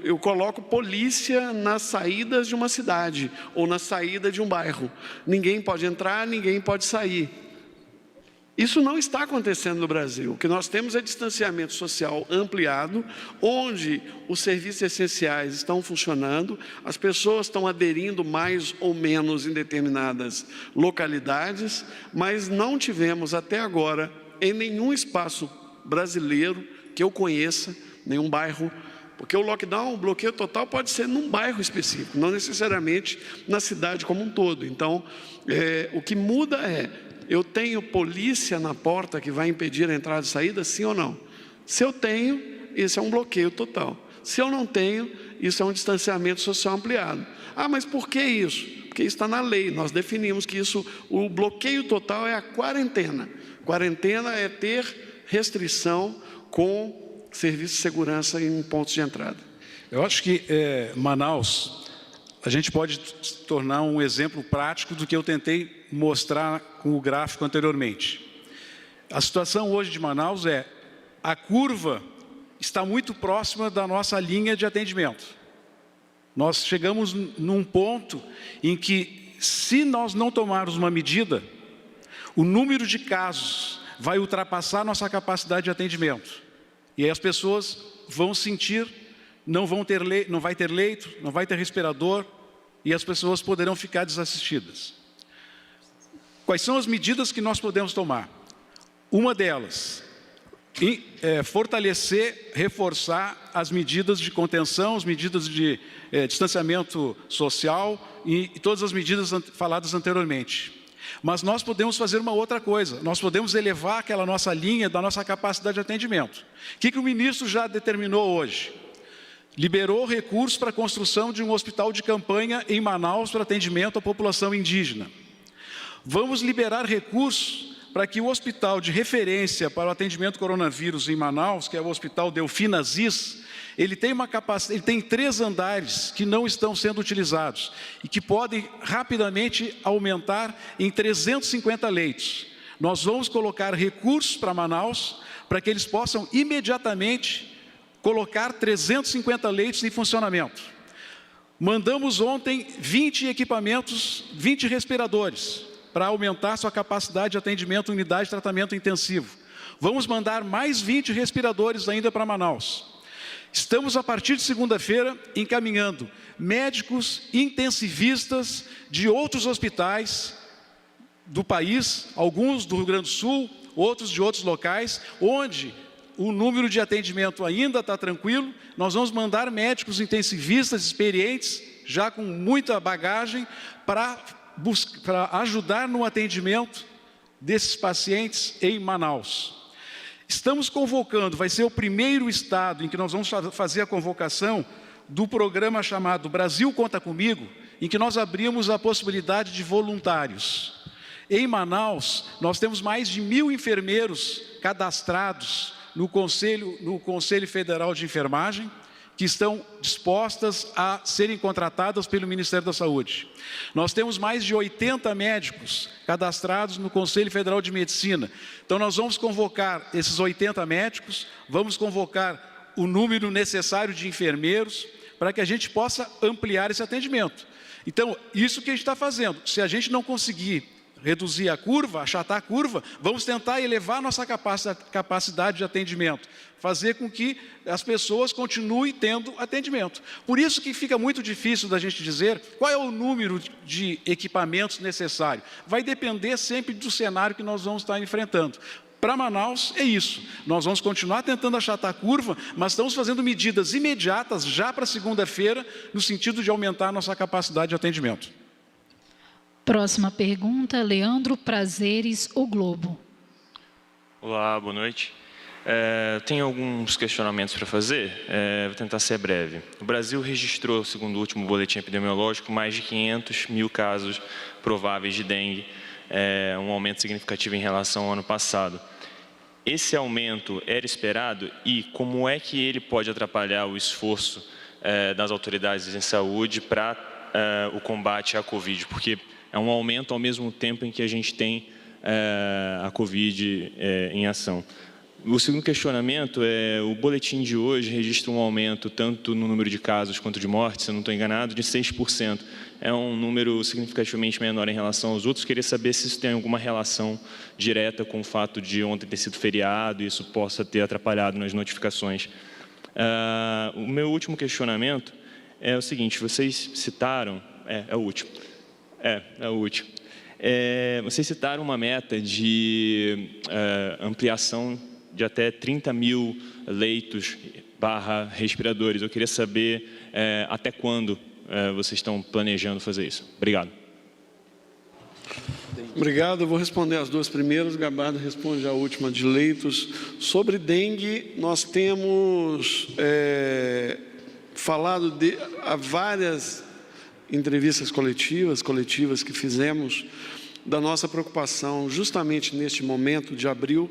eu coloco polícia nas saídas de uma cidade ou na saída de um bairro. Ninguém pode entrar, ninguém pode sair. Isso não está acontecendo no Brasil. O que nós temos é distanciamento social ampliado, onde os serviços essenciais estão funcionando, as pessoas estão aderindo mais ou menos em determinadas localidades, mas não tivemos até agora, em nenhum espaço brasileiro que eu conheça, nenhum bairro, porque o lockdown, o bloqueio total pode ser num bairro específico, não necessariamente na cidade como um todo. Então, o que muda eu tenho polícia na porta que vai impedir a entrada e saída, sim ou não? Se eu tenho, esse é um bloqueio total. Se eu não tenho, isso é um distanciamento social ampliado. Ah, mas por que isso? Porque isso está na lei. Nós definimos que o bloqueio total é a quarentena. Quarentena é ter restrição com serviço de segurança em pontos de entrada. Eu acho que Manaus, a gente pode tornar um exemplo prático do que eu tentei mostrar com o gráfico anteriormente. A situação hoje de Manaus a curva está muito próxima da nossa linha de atendimento. Nós chegamos num ponto em que, se nós não tomarmos uma medida, o número de casos vai ultrapassar nossa capacidade de atendimento. E aí as pessoas vão sentir, não vai ter leito, não vai ter respirador, e as pessoas poderão ficar desassistidas. Quais são as medidas que nós podemos tomar? Uma delas, fortalecer, reforçar as medidas de contenção, as medidas de distanciamento social e todas as medidas faladas anteriormente. Mas nós podemos fazer uma outra coisa, nós podemos elevar aquela nossa linha da nossa capacidade de atendimento. O que o ministro já determinou hoje? Liberou recursos para a construção de um hospital de campanha em Manaus para atendimento à população indígena. Vamos liberar recursos para que o hospital de referência para o atendimento coronavírus em Manaus, que é o Hospital Delfina Assis, ele tem 3 andares que não estão sendo utilizados e que podem rapidamente aumentar em 350 leitos. Nós vamos colocar recursos para Manaus para que eles possam imediatamente colocar 350 leitos em funcionamento. Mandamos ontem 20 equipamentos, 20 respiradores, para aumentar sua capacidade de atendimento em unidade de tratamento intensivo. Vamos mandar mais 20 respiradores ainda para Manaus. Estamos, a partir de segunda-feira, encaminhando médicos intensivistas de outros hospitais do país, alguns do Rio Grande do Sul, outros de outros locais, onde o número de atendimento ainda está tranquilo. Nós vamos mandar médicos intensivistas experientes, já com muita bagagem, para ajudar no atendimento desses pacientes em Manaus. Estamos convocando, vai ser o primeiro estado em que nós vamos fazer a convocação do programa chamado Brasil Conta Comigo, em que nós abrimos a possibilidade de voluntários. Em Manaus, nós temos mais de 1.000 enfermeiros cadastrados no Conselho Federal de Enfermagem, que estão dispostas a serem contratadas pelo Ministério da Saúde. Nós temos mais de 80 médicos cadastrados no Conselho Federal de Medicina. Então, nós vamos convocar esses 80 médicos, vamos convocar o número necessário de enfermeiros para que a gente possa ampliar esse atendimento. Então, isso que a gente está fazendo. Se a gente não conseguir reduzir a curva, achatar a curva, vamos tentar elevar nossa capacidade de atendimento, fazer com que as pessoas continuem tendo atendimento. Por isso que fica muito difícil da gente dizer qual é o número de equipamentos necessário. Vai depender sempre do cenário que nós vamos estar enfrentando. Para Manaus é isso, nós vamos continuar tentando achatar a curva, mas estamos fazendo medidas imediatas já para segunda-feira, no sentido de aumentar a nossa capacidade de atendimento. Próxima pergunta, Leandro Prazeres, O Globo. Olá, boa noite. Tenho alguns questionamentos para fazer, vou tentar ser breve. O Brasil registrou, segundo o último boletim epidemiológico, mais de 500 mil casos prováveis de dengue, um aumento significativo em relação ao ano passado. Esse aumento era esperado e como é que ele pode atrapalhar o esforço das autoridades em saúde para o combate à Covid? Porque é um aumento ao mesmo tempo em que a gente tem a Covid em ação. O segundo questionamento é, o boletim de hoje registra um aumento tanto no número de casos quanto de mortes, se eu não estou enganado, de 6%. É um número significativamente menor em relação aos outros. Queria saber se isso tem alguma relação direta com o fato de ontem ter sido feriado e isso possa ter atrapalhado nas notificações. O meu último questionamento é o seguinte, vocês citaram... É o último. Vocês citaram uma meta de ampliação de até 30 mil leitos / respiradores. Eu queria saber até quando vocês estão planejando fazer isso. Obrigado. Obrigado. Eu vou responder as duas primeiras. O Gabardo responde a última de leitos. Sobre dengue, nós temos falado há várias entrevistas coletivas que fizemos, da nossa preocupação justamente neste momento de abril.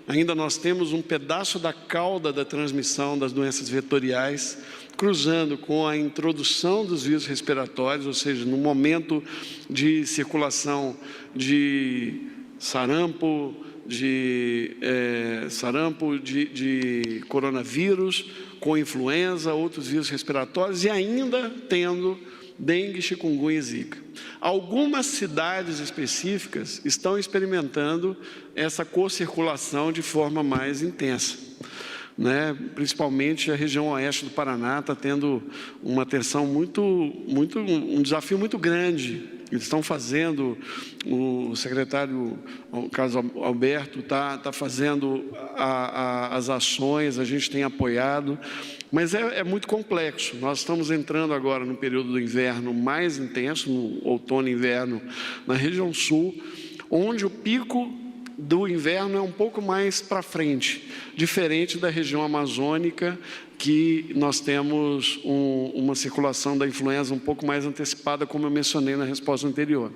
Ainda nós temos um pedaço da cauda da transmissão das doenças vetoriais, cruzando com a introdução dos vírus respiratórios, ou seja, no momento de circulação de sarampo, de coronavírus, com influenza, outros vírus respiratórios, e ainda tendo dengue, chikungunya e zika. Algumas cidades específicas estão experimentando essa co-circulação de forma mais intensa, Principalmente a região oeste do Paraná está tendo uma tensão um desafio muito grande. Eles estão fazendo, o secretário Carlos Alberto está fazendo as ações, a gente tem apoiado, mas é muito complexo. Nós estamos entrando agora no período do inverno mais intenso, no outono e inverno, na região sul, onde o pico do inverno é um pouco mais para frente, diferente da região amazônica, que nós temos uma circulação da influenza um pouco mais antecipada, como eu mencionei na resposta anterior.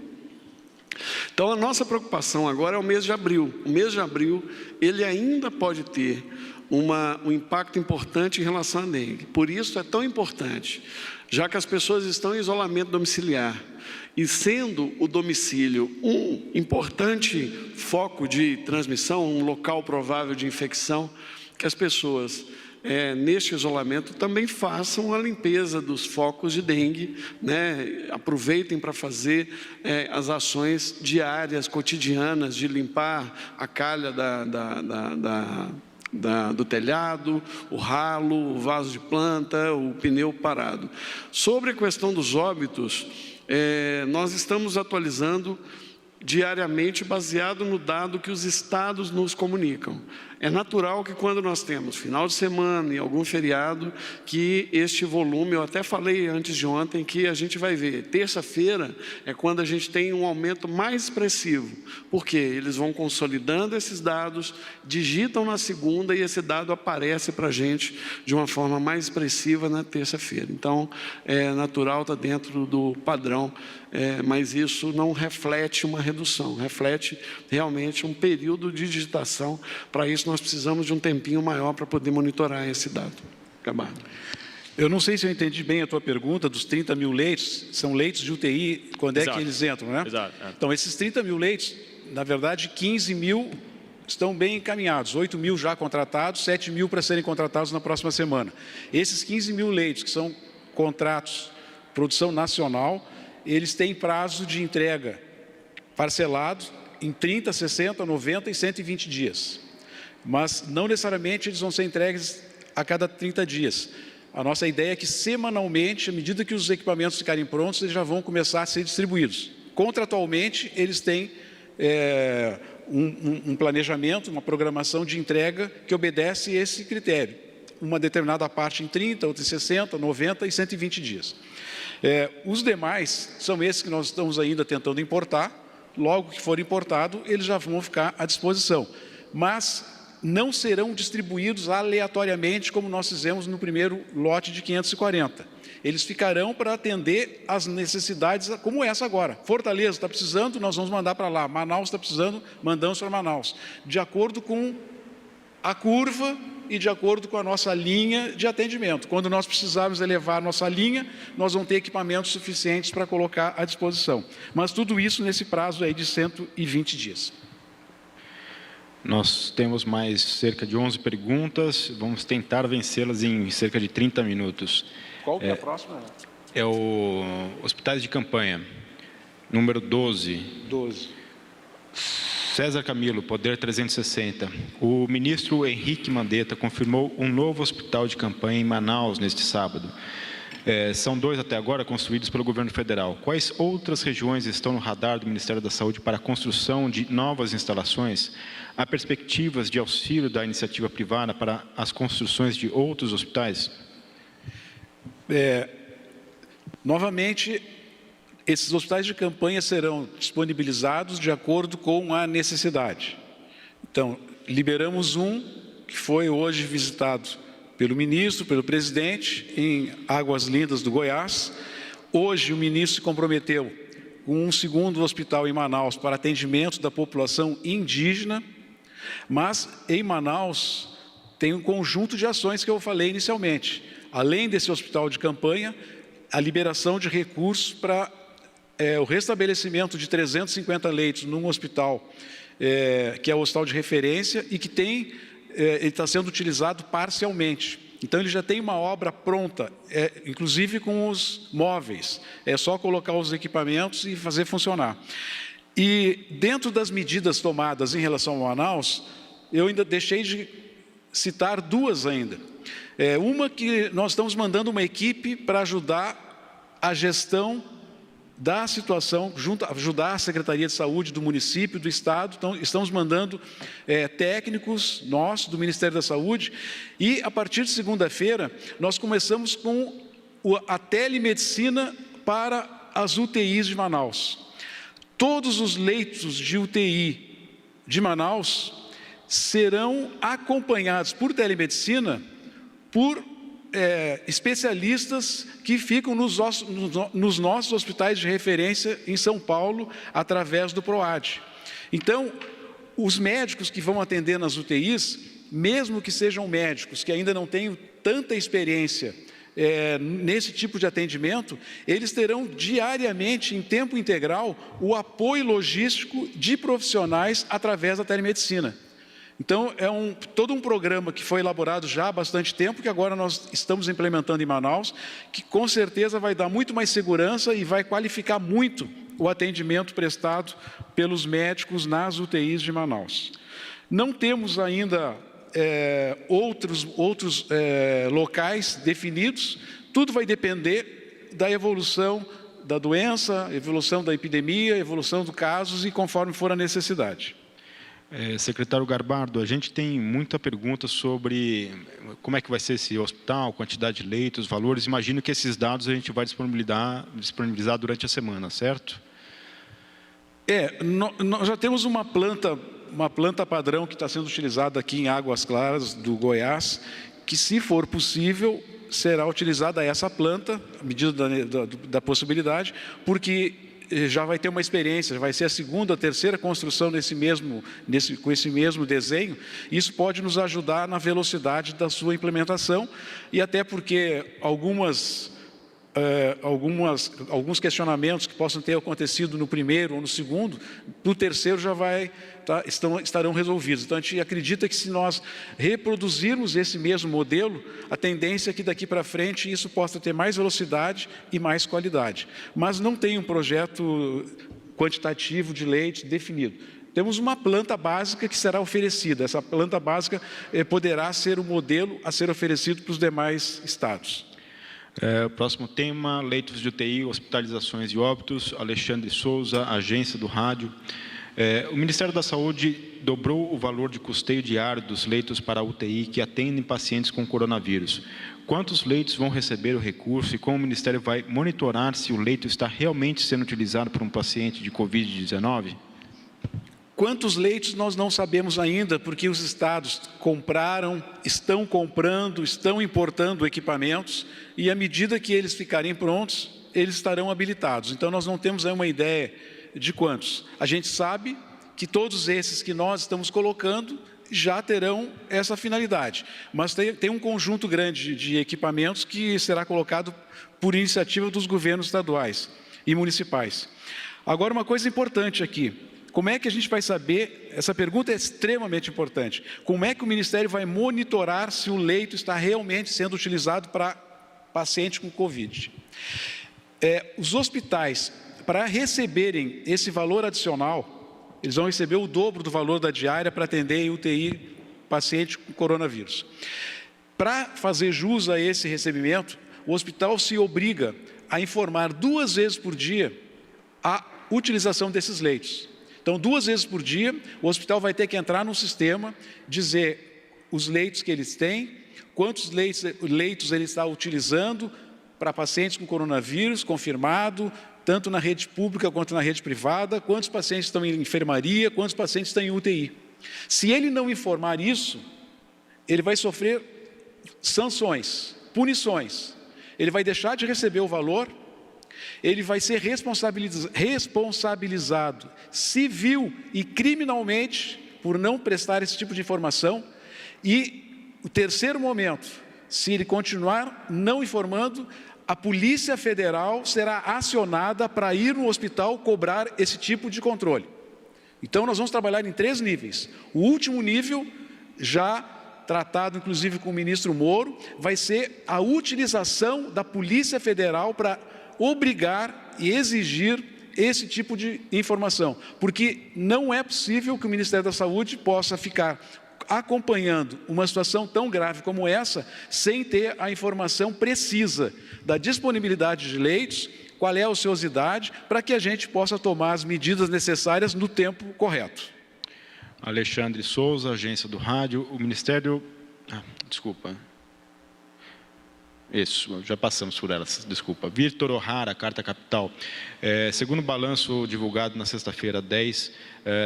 Então, a nossa preocupação agora é o mês de abril. O mês de abril, ele ainda pode ter um impacto importante em relação à dengue. Por isso é tão importante, já que as pessoas estão em isolamento domiciliar, e sendo o domicílio um importante foco de transmissão, um local provável de infecção, que as pessoas, neste isolamento, também façam a limpeza dos focos de dengue, aproveitem para fazer as ações diárias, cotidianas, de limpar a calha do telhado, o ralo, o vaso de planta, o pneu parado. Sobre a questão dos óbitos, nós estamos atualizando diariamente baseado no dado que os estados nos comunicam. É natural que quando nós temos final de semana e algum feriado, que este volume, eu até falei antes de ontem, que a gente vai ver. Terça-feira é quando a gente tem um aumento mais expressivo, porque eles vão consolidando esses dados, digitam na segunda e esse dado aparece para a gente de uma forma mais expressiva na terça-feira. Então, é natural, está dentro do padrão, mas isso não reflete uma redução, reflete realmente um período de digitação. Para isso, nós precisamos de um tempinho maior para poder monitorar esse dado. Gabardo. Eu não sei se eu entendi bem a tua pergunta, dos 30 mil leitos, são leitos de UTI, quando Exato. É que eles entram, né? Exato. Então, esses 30 mil leitos, na verdade, 15 mil estão bem encaminhados, 8 mil já contratados, 7 mil para serem contratados na próxima semana. Esses 15 mil leitos, que são contratos, produção nacional, eles têm prazo de entrega parcelado em 30, 60, 90 e 120 dias. Mas não necessariamente eles vão ser entregues a cada 30 dias. A nossa ideia é que semanalmente, à medida que os equipamentos ficarem prontos, eles já vão começar a ser distribuídos. Contratualmente, eles têm um planejamento, uma programação de entrega que obedece esse critério. Uma determinada parte em 30, outra em 60, 90 e 120 dias. Os demais são esses que nós estamos ainda tentando importar. Logo que for importado, eles já vão ficar à disposição. Mas não serão distribuídos aleatoriamente, como nós fizemos no primeiro lote de 540. Eles ficarão para atender às necessidades como essa agora. Fortaleza está precisando, nós vamos mandar para lá. Manaus está precisando, mandamos para Manaus. De acordo com a curva e de acordo com a nossa linha de atendimento. Quando nós precisarmos elevar a nossa linha, nós vamos ter equipamentos suficientes para colocar à disposição. Mas tudo isso nesse prazo aí de 120 dias. Nós temos mais cerca de 11 perguntas, vamos tentar vencê-las em cerca de 30 minutos. Qual que é a próxima? É o Hospitais de Campanha, número 12. 12. César Camilo, Poder 360. O ministro Henrique Mandetta confirmou um novo hospital de campanha em Manaus neste sábado. São 2 até agora construídos pelo governo federal. Quais outras regiões estão no radar do Ministério da Saúde para a construção de novas instalações? Há perspectivas de auxílio da iniciativa privada para as construções de outros hospitais? Novamente, esses hospitais de campanha serão disponibilizados de acordo com a necessidade. Então, liberamos um que foi hoje visitado pelo ministro, pelo presidente, em Águas Lindas do Goiás. Hoje o ministro se comprometeu com um segundo hospital em Manaus para atendimento da população indígena, mas em Manaus tem um conjunto de ações que eu falei inicialmente. Além desse hospital de campanha, a liberação de recursos para o restabelecimento de 350 leitos num hospital, que é o hospital de referência e que ele está sendo utilizado parcialmente. Então, ele já tem uma obra pronta, inclusive com os móveis. É só colocar os equipamentos e fazer funcionar. E dentro das medidas tomadas em relação a Manaus, eu ainda deixei de citar 2 ainda. Uma que nós estamos mandando uma equipe para ajudar a gestão da situação, ajudar a Secretaria de Saúde do município, do Estado. Então, estamos mandando técnicos nossos, do Ministério da Saúde, e a partir de segunda-feira, nós começamos com a telemedicina para as UTIs de Manaus. Todos os leitos de UTI de Manaus serão acompanhados por telemedicina por especialistas que ficam nos nossos hospitais de referência em São Paulo, através do PROAD. Então, os médicos que vão atender nas UTIs, mesmo que sejam médicos que ainda não tenham tanta experiência nesse tipo de atendimento, eles terão diariamente, em tempo integral, o apoio logístico de profissionais através da telemedicina. Então, todo um programa que foi elaborado já há bastante tempo, que agora nós estamos implementando em Manaus, que com certeza vai dar muito mais segurança e vai qualificar muito o atendimento prestado pelos médicos nas UTIs de Manaus. Não temos ainda outros locais definidos, tudo vai depender da evolução da doença, evolução da epidemia, evolução dos casos e conforme for a necessidade. Secretário Garbardo, a gente tem muita pergunta sobre como é que vai ser esse hospital, quantidade de leitos, valores. Imagino que esses dados a gente vai disponibilizar durante a semana, certo? Nós já temos uma planta padrão que está sendo utilizada aqui em Águas Claras do Goiás, que, se for possível, será utilizada essa planta, à medida da possibilidade, porque já vai ter uma experiência, vai ser a segunda, a terceira construção com esse mesmo desenho. Isso pode nos ajudar na velocidade da sua implementação, e até porque algumas alguns questionamentos que possam ter acontecido no primeiro ou no segundo, no terceiro já estarão resolvidos. Então, a gente acredita que se nós reproduzirmos esse mesmo modelo, a tendência é que daqui para frente isso possa ter mais velocidade e mais qualidade. Mas não tem um projeto quantitativo de leite definido. Temos uma planta básica que será oferecida. Essa planta básica poderá ser o modelo a ser oferecido para os demais estados. Próximo tema, leitos de UTI, hospitalizações e óbitos. Alexandre Souza, Agência do Rádio. O Ministério da Saúde dobrou o valor de custeio diário dos leitos para a UTI que atendem pacientes com coronavírus. Quantos leitos vão receber o recurso e como o Ministério vai monitorar se o leito está realmente sendo utilizado por um paciente de Covid-19? Quantos leitos nós não sabemos ainda, porque os estados compraram, estão comprando, estão importando equipamentos e à medida que eles ficarem prontos, eles estarão habilitados. Então nós não temos aí uma ideia de quantos. A gente sabe que todos esses que nós estamos colocando já terão essa finalidade, mas tem um conjunto grande de equipamentos que será colocado por iniciativa dos governos estaduais e municipais. Agora, uma coisa importante aqui. Como é que a gente vai saber, essa pergunta é extremamente importante, como é que o Ministério vai monitorar se o leito está realmente sendo utilizado para paciente com Covid? Os hospitais, para receberem esse valor adicional, eles vão receber o dobro do valor da diária para atender em UTI paciente com coronavírus. Para fazer jus a esse recebimento, o hospital se obriga a informar 2 vezes por dia a utilização desses leitos. Então, 2 vezes por dia, o hospital vai ter que entrar no sistema, dizer os leitos que eles têm, quantos leitos ele está utilizando para pacientes com coronavírus confirmado, tanto na rede pública quanto na rede privada, quantos pacientes estão em enfermaria, quantos pacientes estão em UTI. Se ele não informar isso, ele vai sofrer sanções, punições. Ele vai deixar de receber o valor, ele vai ser responsabilizado civil e criminalmente por não prestar esse tipo de informação. E o terceiro momento, se ele continuar não informando, a Polícia Federal será acionada para ir no hospital cobrar esse tipo de controle. Então, nós vamos trabalhar em 3 níveis. O último nível, já tratado inclusive com o ministro Moro, vai ser a utilização da Polícia Federal para obrigar e exigir esse tipo de informação, porque não é possível que o Ministério da Saúde possa ficar acompanhando uma situação tão grave como essa, sem ter a informação precisa da disponibilidade de leitos, qual é a ociosidade, para que a gente possa tomar as medidas necessárias no tempo correto. Alexandre Souza, Agência do Rádio. O Ministério... desculpa. Isso, já passamos por elas, desculpa. Vitor O'Hara, Carta Capital. Segundo o balanço divulgado na sexta-feira 10,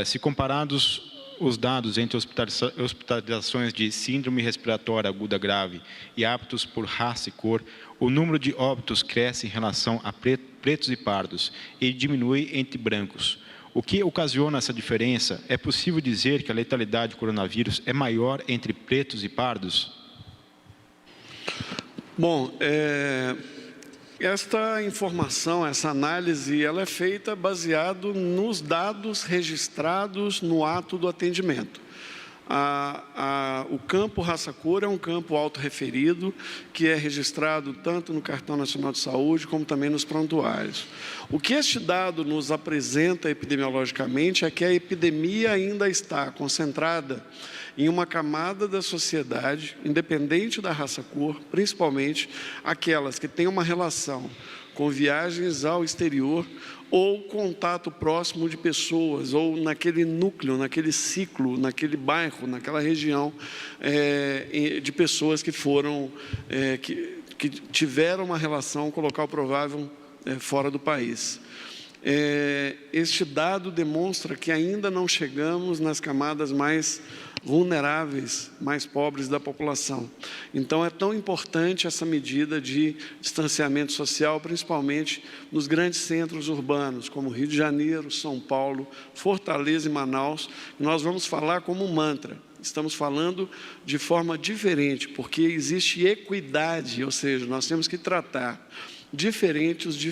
se comparados os dados entre hospitalizações de síndrome respiratória aguda grave e óbitos por raça e cor, o número de óbitos cresce em relação a pretos e pardos e diminui entre brancos. O que ocasiona essa diferença? É possível dizer que a letalidade do coronavírus é maior entre pretos e pardos? Bom, esta informação, essa análise, ela é feita baseado nos dados registrados no ato do atendimento. O campo raça-cor é um campo autorreferido, que é registrado tanto no Cartão Nacional de Saúde, como também nos prontuários. O que este dado nos apresenta epidemiologicamente é que a epidemia ainda está concentrada em uma camada da sociedade, independente da raça-cor, principalmente aquelas que têm uma relação com viagens ao exterior ou contato próximo de pessoas, ou naquele núcleo, naquele ciclo, naquele bairro, naquela região de pessoas que foram, que tiveram uma relação com o local provável fora do país. Este dado demonstra que ainda não chegamos nas camadas mais vulneráveis, mais pobres da população. Então, é tão importante essa medida de distanciamento social, principalmente nos grandes centros urbanos, como Rio de Janeiro, São Paulo, Fortaleza e Manaus. Nós vamos falar como um mantra. Estamos falando de forma diferente, porque existe equidade, ou seja, nós temos que tratar diferentes, de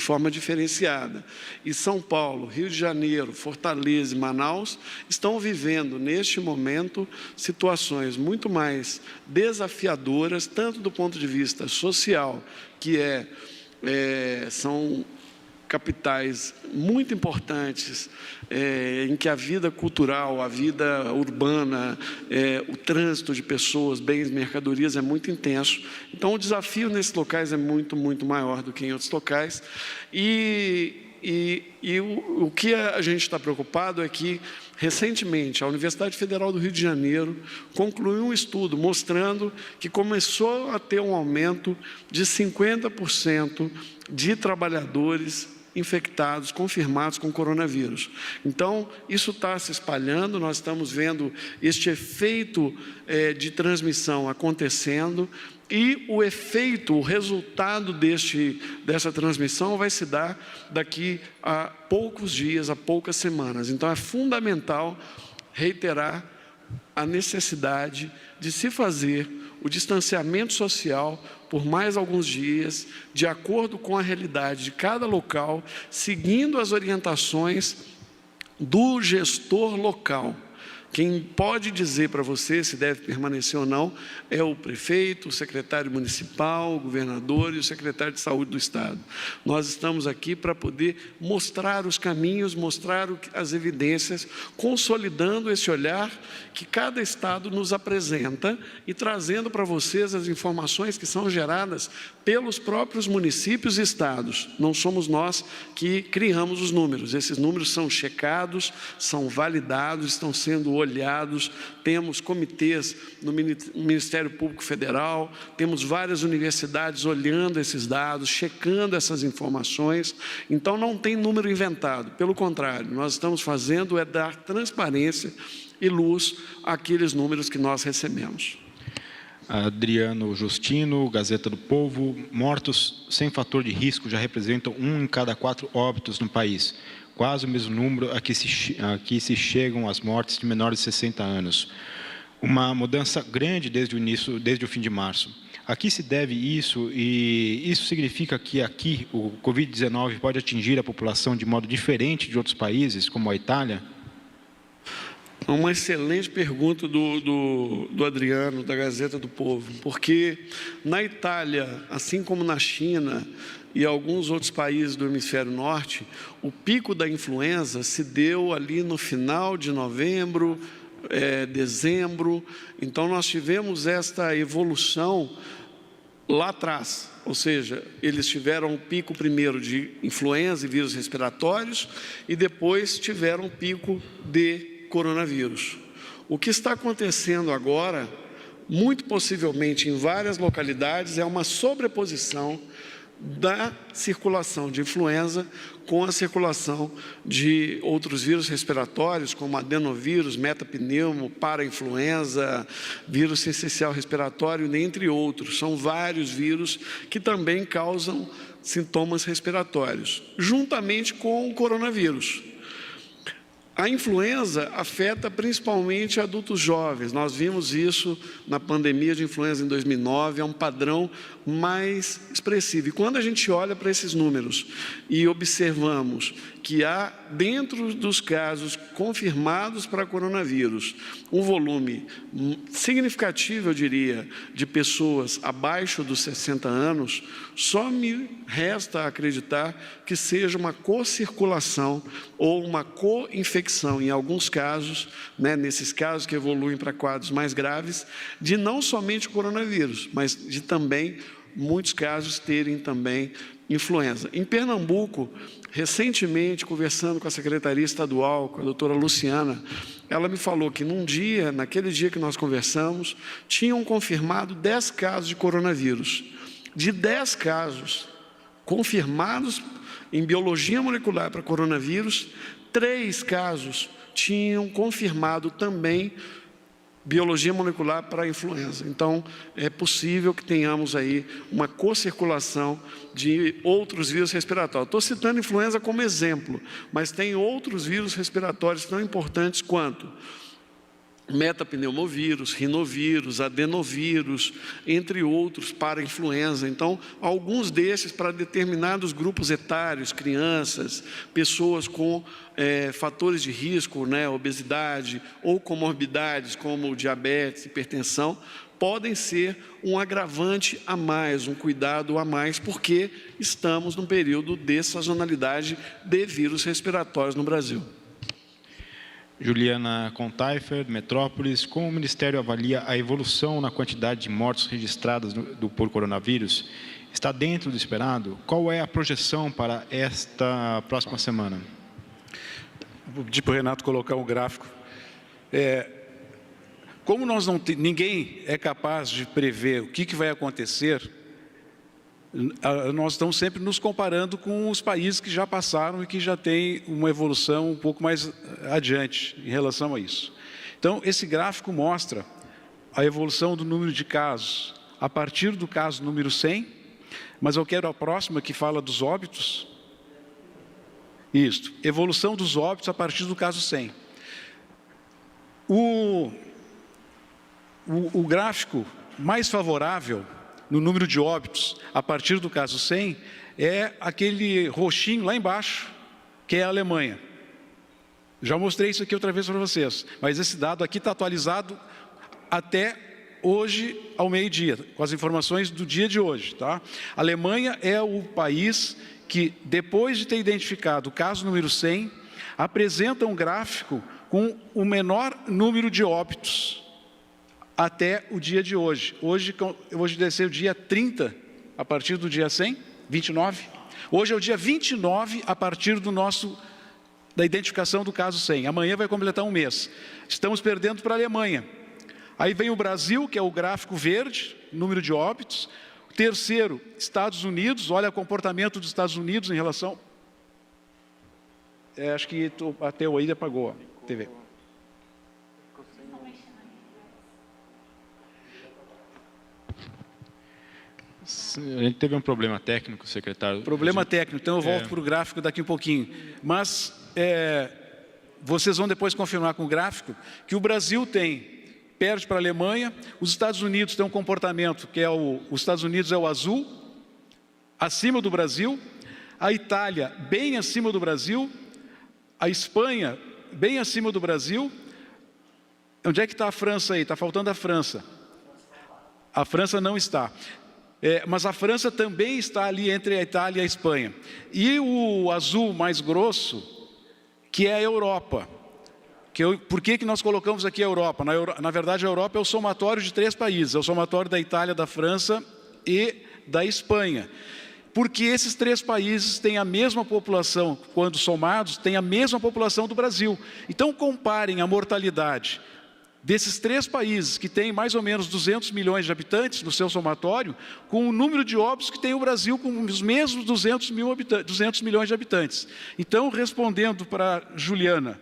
forma diferenciada. E São Paulo, Rio de Janeiro, Fortaleza e Manaus estão vivendo, neste momento, situações muito mais desafiadoras, tanto do ponto de vista social, que são capitais muito importantes, em que a vida cultural, a vida urbana, o trânsito de pessoas, bens, mercadorias é muito intenso. Então, o desafio nesses locais é muito, muito maior do que em outros locais. O que a gente está preocupado é que, recentemente, a Universidade Federal do Rio de Janeiro concluiu um estudo mostrando que começou a ter um aumento de 50% de trabalhadores infectados, confirmados com coronavírus. Então, isso está se espalhando, nós estamos vendo este efeito de transmissão acontecendo, e o efeito, o resultado dessa transmissão vai se dar daqui a poucos dias, a poucas semanas. Então, é fundamental reiterar a necessidade de se fazer o distanciamento social por mais alguns dias, de acordo com a realidade de cada local, seguindo as orientações do gestor local. Quem pode dizer para você se deve permanecer ou não é o prefeito, o secretário municipal, o governador e o secretário de saúde do Estado. Nós estamos aqui para poder mostrar os caminhos, mostrar as evidências, consolidando esse olhar que cada Estado nos apresenta e trazendo para vocês as informações que são geradas pelos próprios municípios e estados. Não somos nós que criamos os números. Esses números são checados, são validados, estão sendo olhados. Temos comitês no Ministério Público Federal, temos várias universidades olhando esses dados, checando essas informações. Então, não tem número inventado. Pelo contrário, nós estamos fazendo é dar transparência e luz àqueles números que nós recebemos. Adriano Justino, Gazeta do Povo. Mortos sem fator de risco já representam 1 em cada 4 óbitos no país. Quase o mesmo número a que se chegam as mortes de menores de 60 anos. Uma mudança grande desde o fim de março. A que se deve isso? E isso significa que aqui o Covid-19 pode atingir a população de modo diferente de outros países, como a Itália? Uma excelente pergunta do Adriano, da Gazeta do Povo, porque na Itália, assim como na China e alguns outros países do hemisfério norte, o pico da influenza se deu ali no final de novembro, dezembro. Então, nós tivemos esta evolução lá atrás, ou seja, eles tiveram um pico primeiro de influenza e vírus respiratórios e depois tiveram um pico de coronavírus. O que está acontecendo agora, muito possivelmente em várias localidades, é uma sobreposição da circulação de influenza com a circulação de outros vírus respiratórios, como adenovírus, metapneumo, parainfluenza, vírus sincicial respiratório, entre outros. São vários vírus que também causam sintomas respiratórios, juntamente com o coronavírus. A influenza afeta principalmente adultos jovens. Nós vimos isso na pandemia de influenza em 2009, é um padrão mais expressivo. E quando a gente olha para esses números e observamos que há, dentro dos casos confirmados para coronavírus, um volume significativo, eu diria, de pessoas abaixo dos 60 anos, só me resta acreditar que seja uma co-circulação ou uma co-infecção, em alguns casos, nesses casos que evoluem para quadros mais graves, de não somente o coronavírus, mas de também, muitos casos, terem também influenza. Em Pernambuco, recentemente, conversando com a Secretaria Estadual, com a doutora Luciana, ela me falou que naquele dia que nós conversamos, tinham confirmado 10 casos de coronavírus. De 10 casos confirmados em biologia molecular para coronavírus, 3 casos tinham confirmado também biologia molecular para a influenza. Então, é possível que tenhamos aí uma co-circulação de outros vírus respiratórios. Estou citando influenza como exemplo, mas tem outros vírus respiratórios tão importantes quanto metapneumovírus, rinovírus, adenovírus, entre outros, para a influenza. Então, alguns desses para determinados grupos etários, crianças, pessoas com fatores de risco, né, obesidade ou comorbidades como diabetes, hipertensão, podem ser um agravante a mais, um cuidado a mais, porque estamos num período de sazonalidade de vírus respiratórios no Brasil. Juliana Contaifer, Metrópolis. Como o Ministério avalia a evolução na quantidade de mortes registradas por coronavírus? Está dentro do esperado? Qual é a projeção para esta próxima semana? Vou pedir para o Renato colocar um gráfico. Como ninguém é capaz de prever o que vai acontecer, nós estamos sempre nos comparando com os países que já passaram e que já têm uma evolução um pouco mais adiante em relação a isso. Então, esse gráfico mostra a evolução do número de casos a partir do caso número 100, mas eu quero a próxima que fala dos óbitos. Isso, evolução dos óbitos a partir do caso 100. O gráfico mais favorável no número de óbitos a partir do caso 100 é aquele roxinho lá embaixo, que é a Alemanha. Já mostrei isso aqui outra vez para vocês, mas esse dado aqui está atualizado até hoje ao meio-dia, com as informações do dia de hoje. Tá? A Alemanha é o país que, depois de ter identificado o caso número 100, apresenta um gráfico com o menor número de óbitos até o dia de hoje. Hoje deve ser o dia 30, a partir do dia 100, 29. Hoje é o dia 29, a partir da identificação do caso 100. Amanhã vai completar um mês. Estamos perdendo para a Alemanha. Aí vem o Brasil, que é o gráfico verde, número de óbitos. Terceiro, Estados Unidos. Olha o comportamento dos Estados Unidos em relação... acho que a teu aí apagou a TV. A gente teve um problema técnico, secretário. Problema técnico, então eu volto para o gráfico daqui um pouquinho. Mas vocês vão depois confirmar com o gráfico que o Brasil perde para a Alemanha, os Estados Unidos têm um comportamento que os Estados Unidos é o azul, acima do Brasil, a Itália bem acima do Brasil, a Espanha bem acima do Brasil. Onde é que está a França aí? Está faltando a França. A França não está. Mas a França também está ali entre a Itália e a Espanha. E o azul mais grosso, que é a Europa. Por que nós colocamos aqui a Europa? Na verdade, a Europa é o somatório de 3 países. É o somatório da Itália, da França e da Espanha. Porque esses 3 países têm a mesma população, quando somados, têm a mesma população do Brasil. Então, comparem a mortalidade desses 3 países, que têm mais ou menos 200 milhões de habitantes no seu somatório, com o número de óbitos que tem o Brasil, com os mesmos 200 milhões de habitantes. Então, respondendo para Juliana,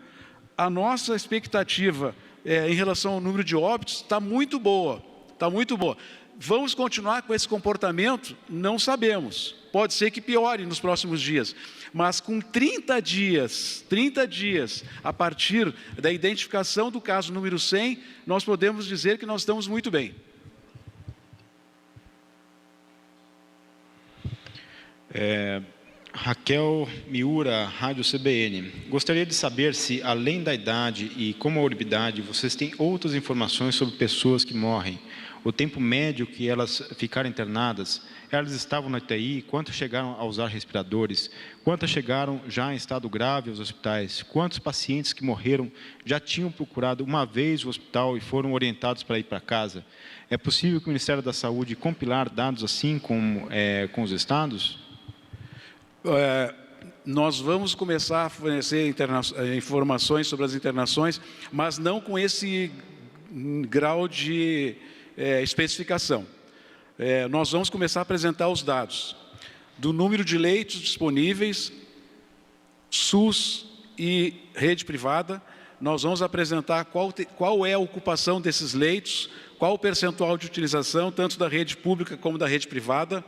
a nossa expectativa em relação ao número de óbitos está muito boa, está muito boa. Vamos continuar com esse comportamento? Não sabemos. Pode ser que piore nos próximos dias. Mas com 30 dias, a partir da identificação do caso número 100, nós podemos dizer que nós estamos muito bem. Raquel Miura, Rádio CBN. Gostaria de saber se, além da idade e comorbidade, vocês têm outras informações sobre pessoas que morrem. O tempo médio que elas ficaram internadas, elas estavam na UTI, quantas chegaram a usar respiradores, quantas chegaram já em estado grave aos hospitais, quantos pacientes que morreram já tinham procurado uma vez o hospital e foram orientados para ir para casa. É possível que o Ministério da Saúde compilar dados assim com os estados? Nós vamos começar a fornecer informações sobre as internações, mas não com esse grau de especificação. Nós vamos começar a apresentar os dados do número de leitos disponíveis, SUS e rede privada. Nós vamos apresentar qual é a ocupação desses leitos, qual o percentual de utilização, tanto da rede pública como da rede privada.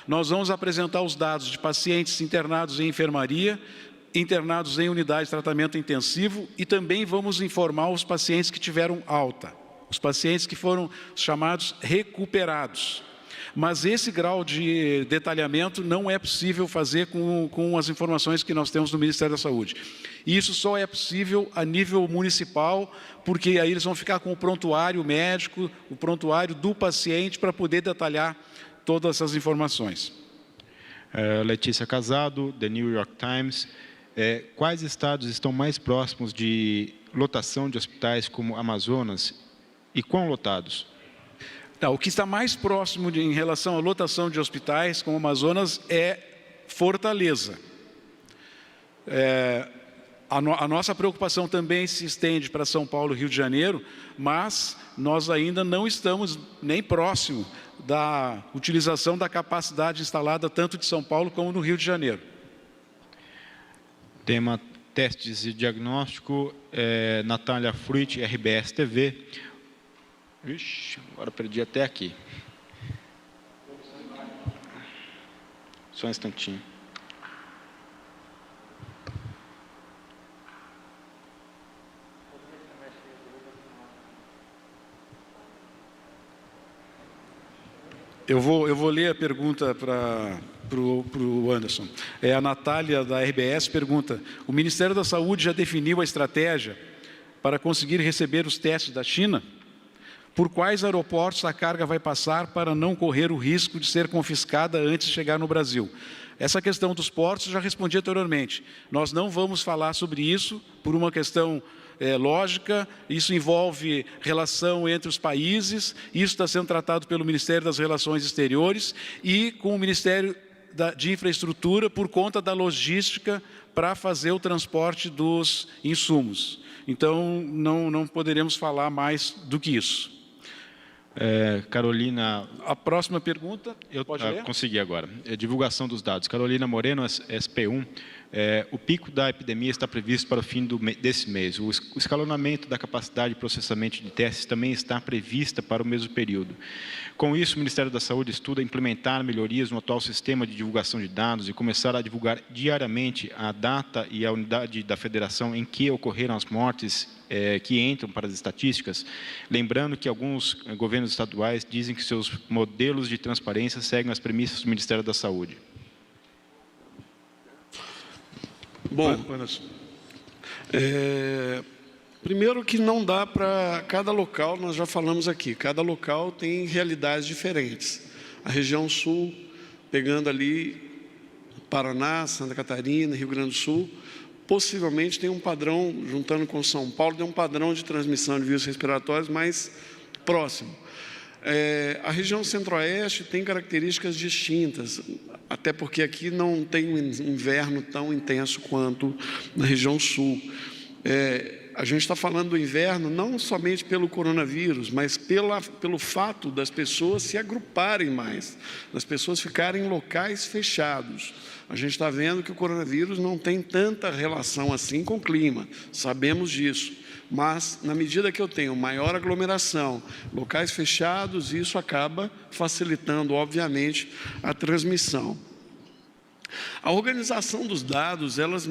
Nós vamos apresentar os dados de pacientes internados em enfermaria, internados em unidade de tratamento intensivo e também vamos informar os pacientes que tiveram alta, os pacientes que foram chamados recuperados. Mas esse grau de detalhamento não é possível fazer com as informações que nós temos no Ministério da Saúde. E isso só é possível a nível municipal, porque aí eles vão ficar com o prontuário médico, o prontuário do paciente para poder detalhar todas essas informações. Letícia Casado, The New York Times. Quais estados estão mais próximos de lotação de hospitais como Amazonas e quão lotados? O que está mais próximo em relação à lotação de hospitais como Amazonas é Fortaleza. A nossa preocupação também se estende para São Paulo e Rio de Janeiro, mas nós ainda não estamos nem próximo da utilização da capacidade instalada tanto de São Paulo como no Rio de Janeiro. Tema testes e diagnóstico, Natália Fruit, RBS TV. Ixi, agora perdi até aqui. Só um instantinho. Eu vou ler a pergunta para o Anderson. A Natália, da RBS, pergunta: o Ministério da Saúde já definiu a estratégia para conseguir receber os testes da China? Por quais aeroportos a carga vai passar para não correr o risco de ser confiscada antes de chegar no Brasil? Essa questão dos portos eu já respondi anteriormente. Nós não vamos falar sobre isso por uma questão lógica, isso envolve relação entre os países, isso está sendo tratado pelo Ministério das Relações Exteriores e com o Ministério de Infraestrutura por conta da logística para fazer o transporte dos insumos. Então, não poderemos falar mais do que isso. Carolina... A próxima pergunta, pode ler? Consegui agora. Divulgação dos dados. Carolina Moreno, SP1. O pico da epidemia está previsto para o fim desse mês. O escalonamento da capacidade de processamento de testes também está prevista para o mesmo período. Com isso, o Ministério da Saúde estuda implementar melhorias no atual sistema de divulgação de dados e começar a divulgar diariamente a data e a unidade da federação em que ocorreram as mortes que entram para as estatísticas, lembrando que alguns governos estaduais dizem que seus modelos de transparência seguem as premissas do Ministério da Saúde. Bom, primeiro que não dá para cada local, nós já falamos aqui, cada local tem realidades diferentes. A região sul, pegando ali Paraná, Santa Catarina, Rio Grande do Sul, possivelmente tem um padrão, juntando com São Paulo, tem um padrão de transmissão de vírus respiratórios mais próximo. A região centro-oeste tem características distintas, até porque aqui não tem um inverno tão intenso quanto na região sul. A gente está falando do inverno não somente pelo coronavírus, mas pelo fato das pessoas se agruparem mais, das pessoas ficarem em locais fechados. A gente está vendo que o coronavírus não tem tanta relação assim com o clima, sabemos disso. Mas, na medida que eu tenho maior aglomeração, locais fechados, isso acaba facilitando, obviamente, a transmissão. A organização dos dados, elas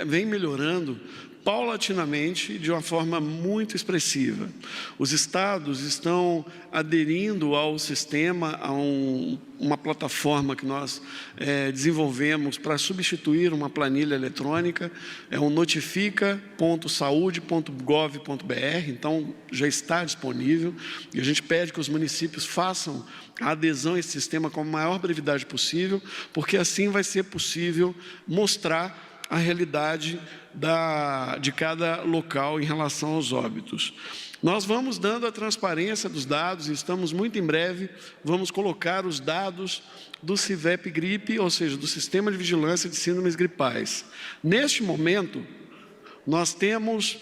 vem melhorando paulatinamente, de uma forma muito expressiva. Os estados estão aderindo ao sistema, a uma plataforma que nós desenvolvemos para substituir uma planilha eletrônica, o notifica.saude.gov.br, então já está disponível, e a gente pede que os municípios façam a adesão a esse sistema com a maior brevidade possível, porque assim vai ser possível mostrar a realidade de cada local em relação aos óbitos. Nós vamos dando a transparência dos dados e estamos muito em breve, vamos colocar os dados do CIVEP-GRIPE, ou seja, do Sistema de Vigilância de Síndromes Gripais. Neste momento, nós temos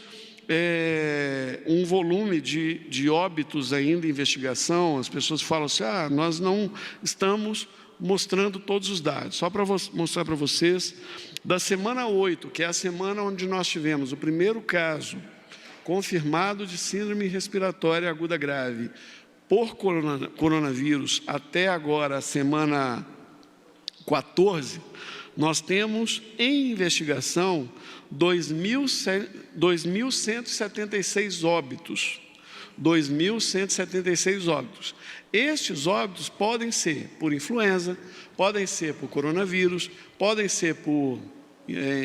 um volume de óbitos ainda em investigação. As pessoas falam assim, nós não estamos mostrando todos os dados. Só para mostrar para vocês, da semana 8, que é a semana onde nós tivemos o primeiro caso confirmado de síndrome respiratória aguda grave por coronavírus, até agora, a semana 14, nós temos em investigação 2.176 óbitos. 2.176 óbitos. Estes óbitos podem ser por influenza, podem ser por coronavírus, podem ser por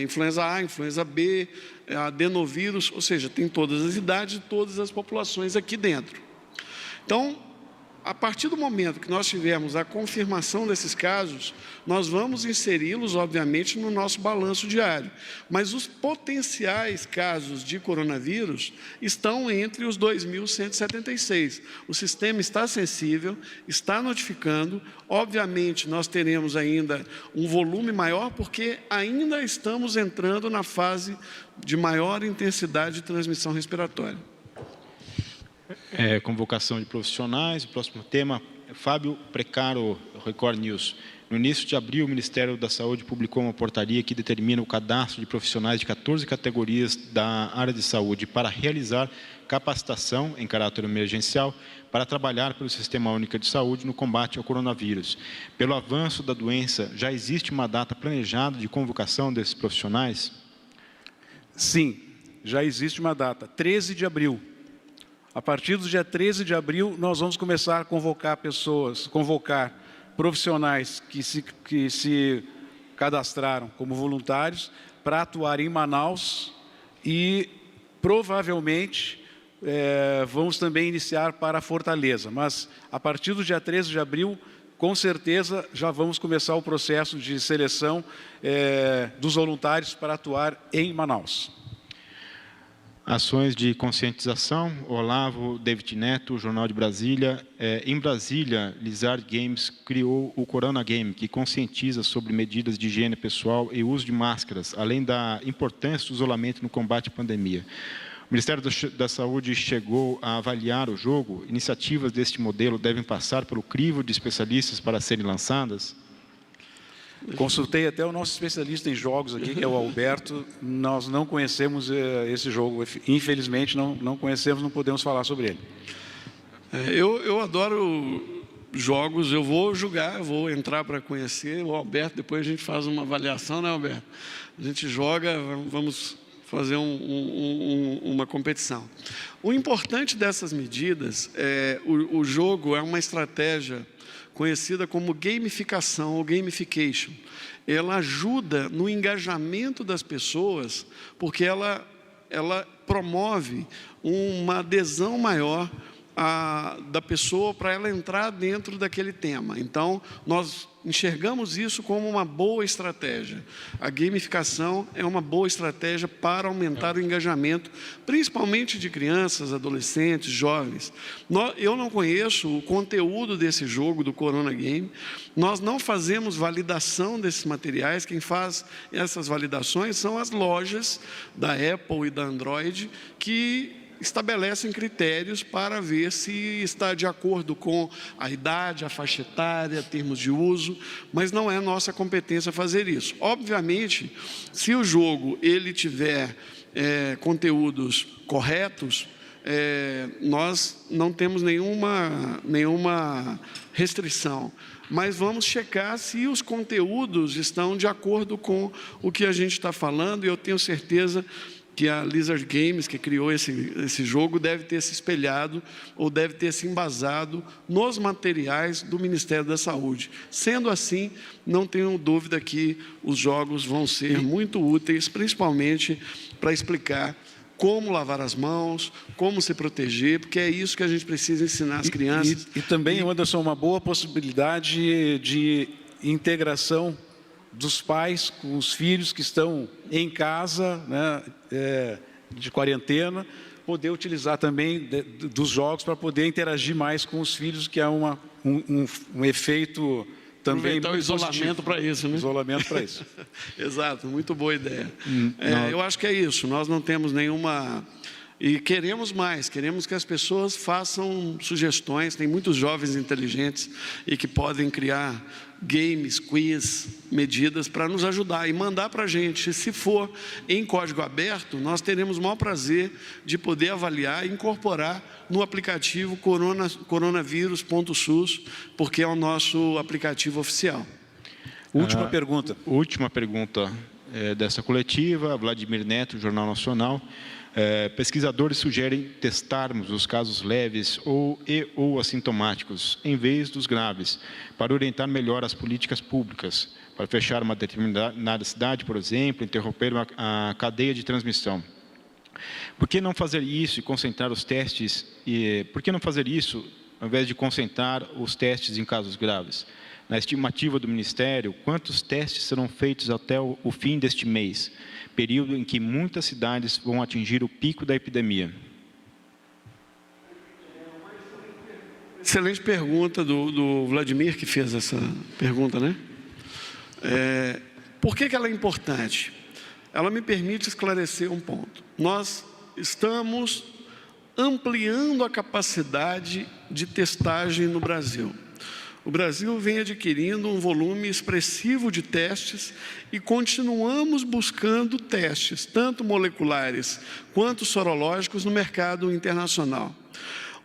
influenza A, influenza B, adenovírus, ou seja, tem todas as idades e todas as populações aqui dentro. Então, a partir do momento que nós tivermos a confirmação desses casos, nós vamos inseri-los, obviamente, no nosso balanço diário. Mas os potenciais casos de coronavírus estão entre os 2.176. O sistema está sensível, está notificando. Obviamente, nós teremos ainda um volume maior, porque ainda estamos entrando na fase de maior intensidade de transmissão respiratória. Convocação de profissionais. O próximo tema, Fábio Precaro, Record News. No início de abril, o Ministério da Saúde publicou uma portaria que determina o cadastro de profissionais de 14 categorias da área de saúde para realizar capacitação em caráter emergencial para trabalhar pelo Sistema Único de Saúde no combate ao coronavírus. Pelo avanço da doença, já existe uma data planejada de convocação desses profissionais? Sim, já existe uma data, 13 de abril. A partir do dia 13 de abril, nós vamos começar a convocar profissionais que se cadastraram como voluntários para atuar em Manaus e, provavelmente, vamos também iniciar para Fortaleza. Mas, a partir do dia 13 de abril, com certeza, já vamos começar o processo de seleção dos voluntários para atuar em Manaus. Ações de conscientização, Olavo, David Neto, Jornal de Brasília. Em Brasília, Lizard Games criou o Corona Game, que conscientiza sobre medidas de higiene pessoal e uso de máscaras, além da importância do isolamento no combate à pandemia. O Ministério da Saúde chegou a avaliar o jogo. Iniciativas deste modelo devem passar pelo crivo de especialistas para serem lançadas? Consultei até o nosso especialista em jogos aqui, que é o Alberto. Nós não conhecemos esse jogo. Infelizmente, não conhecemos, não podemos falar sobre ele. Eu adoro jogos, eu vou jogar, vou entrar para conhecer. O Alberto, depois a gente faz uma avaliação, né, Alberto? A gente joga, vamos fazer uma competição. O importante dessas medidas, o jogo é uma estratégia conhecida como gamificação ou gamification. Ela ajuda no engajamento das pessoas, porque ela promove uma adesão maior da pessoa para ela entrar dentro daquele tema. Então, nós enxergamos isso como uma boa estratégia. A gamificação é uma boa estratégia para aumentar o engajamento, principalmente de crianças, adolescentes, jovens. Eu não conheço o conteúdo desse jogo, do Corona Game. Nós não fazemos validação desses materiais. Quem faz essas validações são as lojas da Apple e da Android, que estabelecem critérios para ver se está de acordo com a idade, a faixa etária, termos de uso, mas não é nossa competência fazer isso. Obviamente, se o jogo ele tiver conteúdos corretos, nós não temos nenhuma restrição, mas vamos checar se os conteúdos estão de acordo com o que a gente está falando, e eu tenho certeza que a Lizard Games, que criou esse jogo, deve ter se espelhado ou deve ter se embasado nos materiais do Ministério da Saúde. Sendo assim, não tenho dúvida que os jogos vão ser muito úteis, principalmente para explicar como lavar as mãos, como se proteger, porque é isso que a gente precisa ensinar às crianças. E também, Anderson, uma boa possibilidade de integração dos pais com os filhos que estão em casa, né, de quarentena, poder utilizar também dos jogos para poder interagir mais com os filhos, que é um efeito também aproveitar o isolamento para isso, né? Isolamento para isso. Exato, muito boa ideia. Eu acho que é isso, nós não temos nenhuma... E queremos mais, queremos que as pessoas façam sugestões. Tem muitos jovens inteligentes e que podem criar games, quiz, medidas para nos ajudar e mandar para a gente. Se for em código aberto, nós teremos o maior prazer de poder avaliar e incorporar no aplicativo coronavírus.sus, porque é o nosso aplicativo oficial. Última pergunta. Última pergunta dessa coletiva, Vladimir Neto, Jornal Nacional. Pesquisadores sugerem testarmos os casos leves ou assintomáticos, em vez dos graves, para orientar melhor as políticas públicas, para fechar uma determinada cidade, por exemplo, interromper a cadeia de transmissão. Por que não fazer isso e concentrar os testes? Por que não fazer isso, ao invés de concentrar os testes em casos graves? Na estimativa do Ministério, quantos testes serão feitos até o fim deste mês, período em que muitas cidades vão atingir o pico da epidemia? Excelente pergunta do Vladimir, que fez essa pergunta, né? Por que ela é importante? Ela me permite esclarecer um ponto. Nós estamos ampliando a capacidade de testagem no Brasil. O Brasil vem adquirindo um volume expressivo de testes e continuamos buscando testes, tanto moleculares quanto sorológicos, no mercado internacional.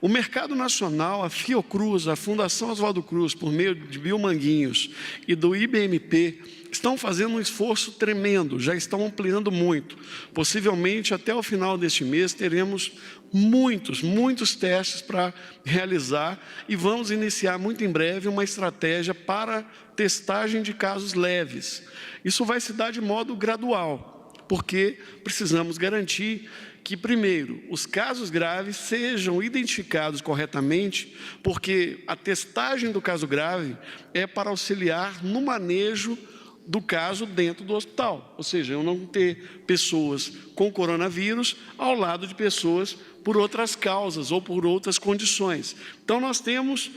O mercado nacional, a Fiocruz, a Fundação Oswaldo Cruz, por meio de Bill Manguinhos e do IBMP, estão fazendo um esforço tremendo, já estão ampliando muito. Possivelmente, até o final deste mês, teremos muitos testes para realizar e vamos iniciar muito em breve uma estratégia para testagem de casos leves. Isso vai se dar de modo gradual, porque precisamos garantir que, primeiro, os casos graves sejam identificados corretamente, porque a testagem do caso grave é para auxiliar no manejo do caso dentro do hospital. Ou seja, eu não ter pessoas com coronavírus ao lado de pessoas por outras causas ou por outras condições. Então, nós temos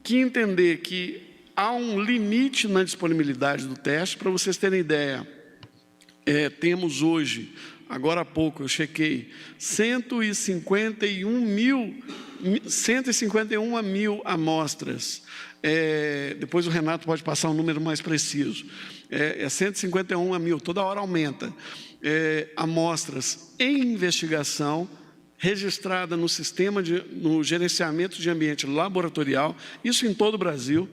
que entender que há um limite na disponibilidade do teste. Para vocês terem ideia, temos hoje, agora há pouco eu chequei, 151 mil amostras. Depois o Renato pode passar um número mais preciso. 151 mil, toda hora aumenta. Amostras em investigação, registrada no no gerenciamento de ambiente laboratorial, isso em todo o Brasil.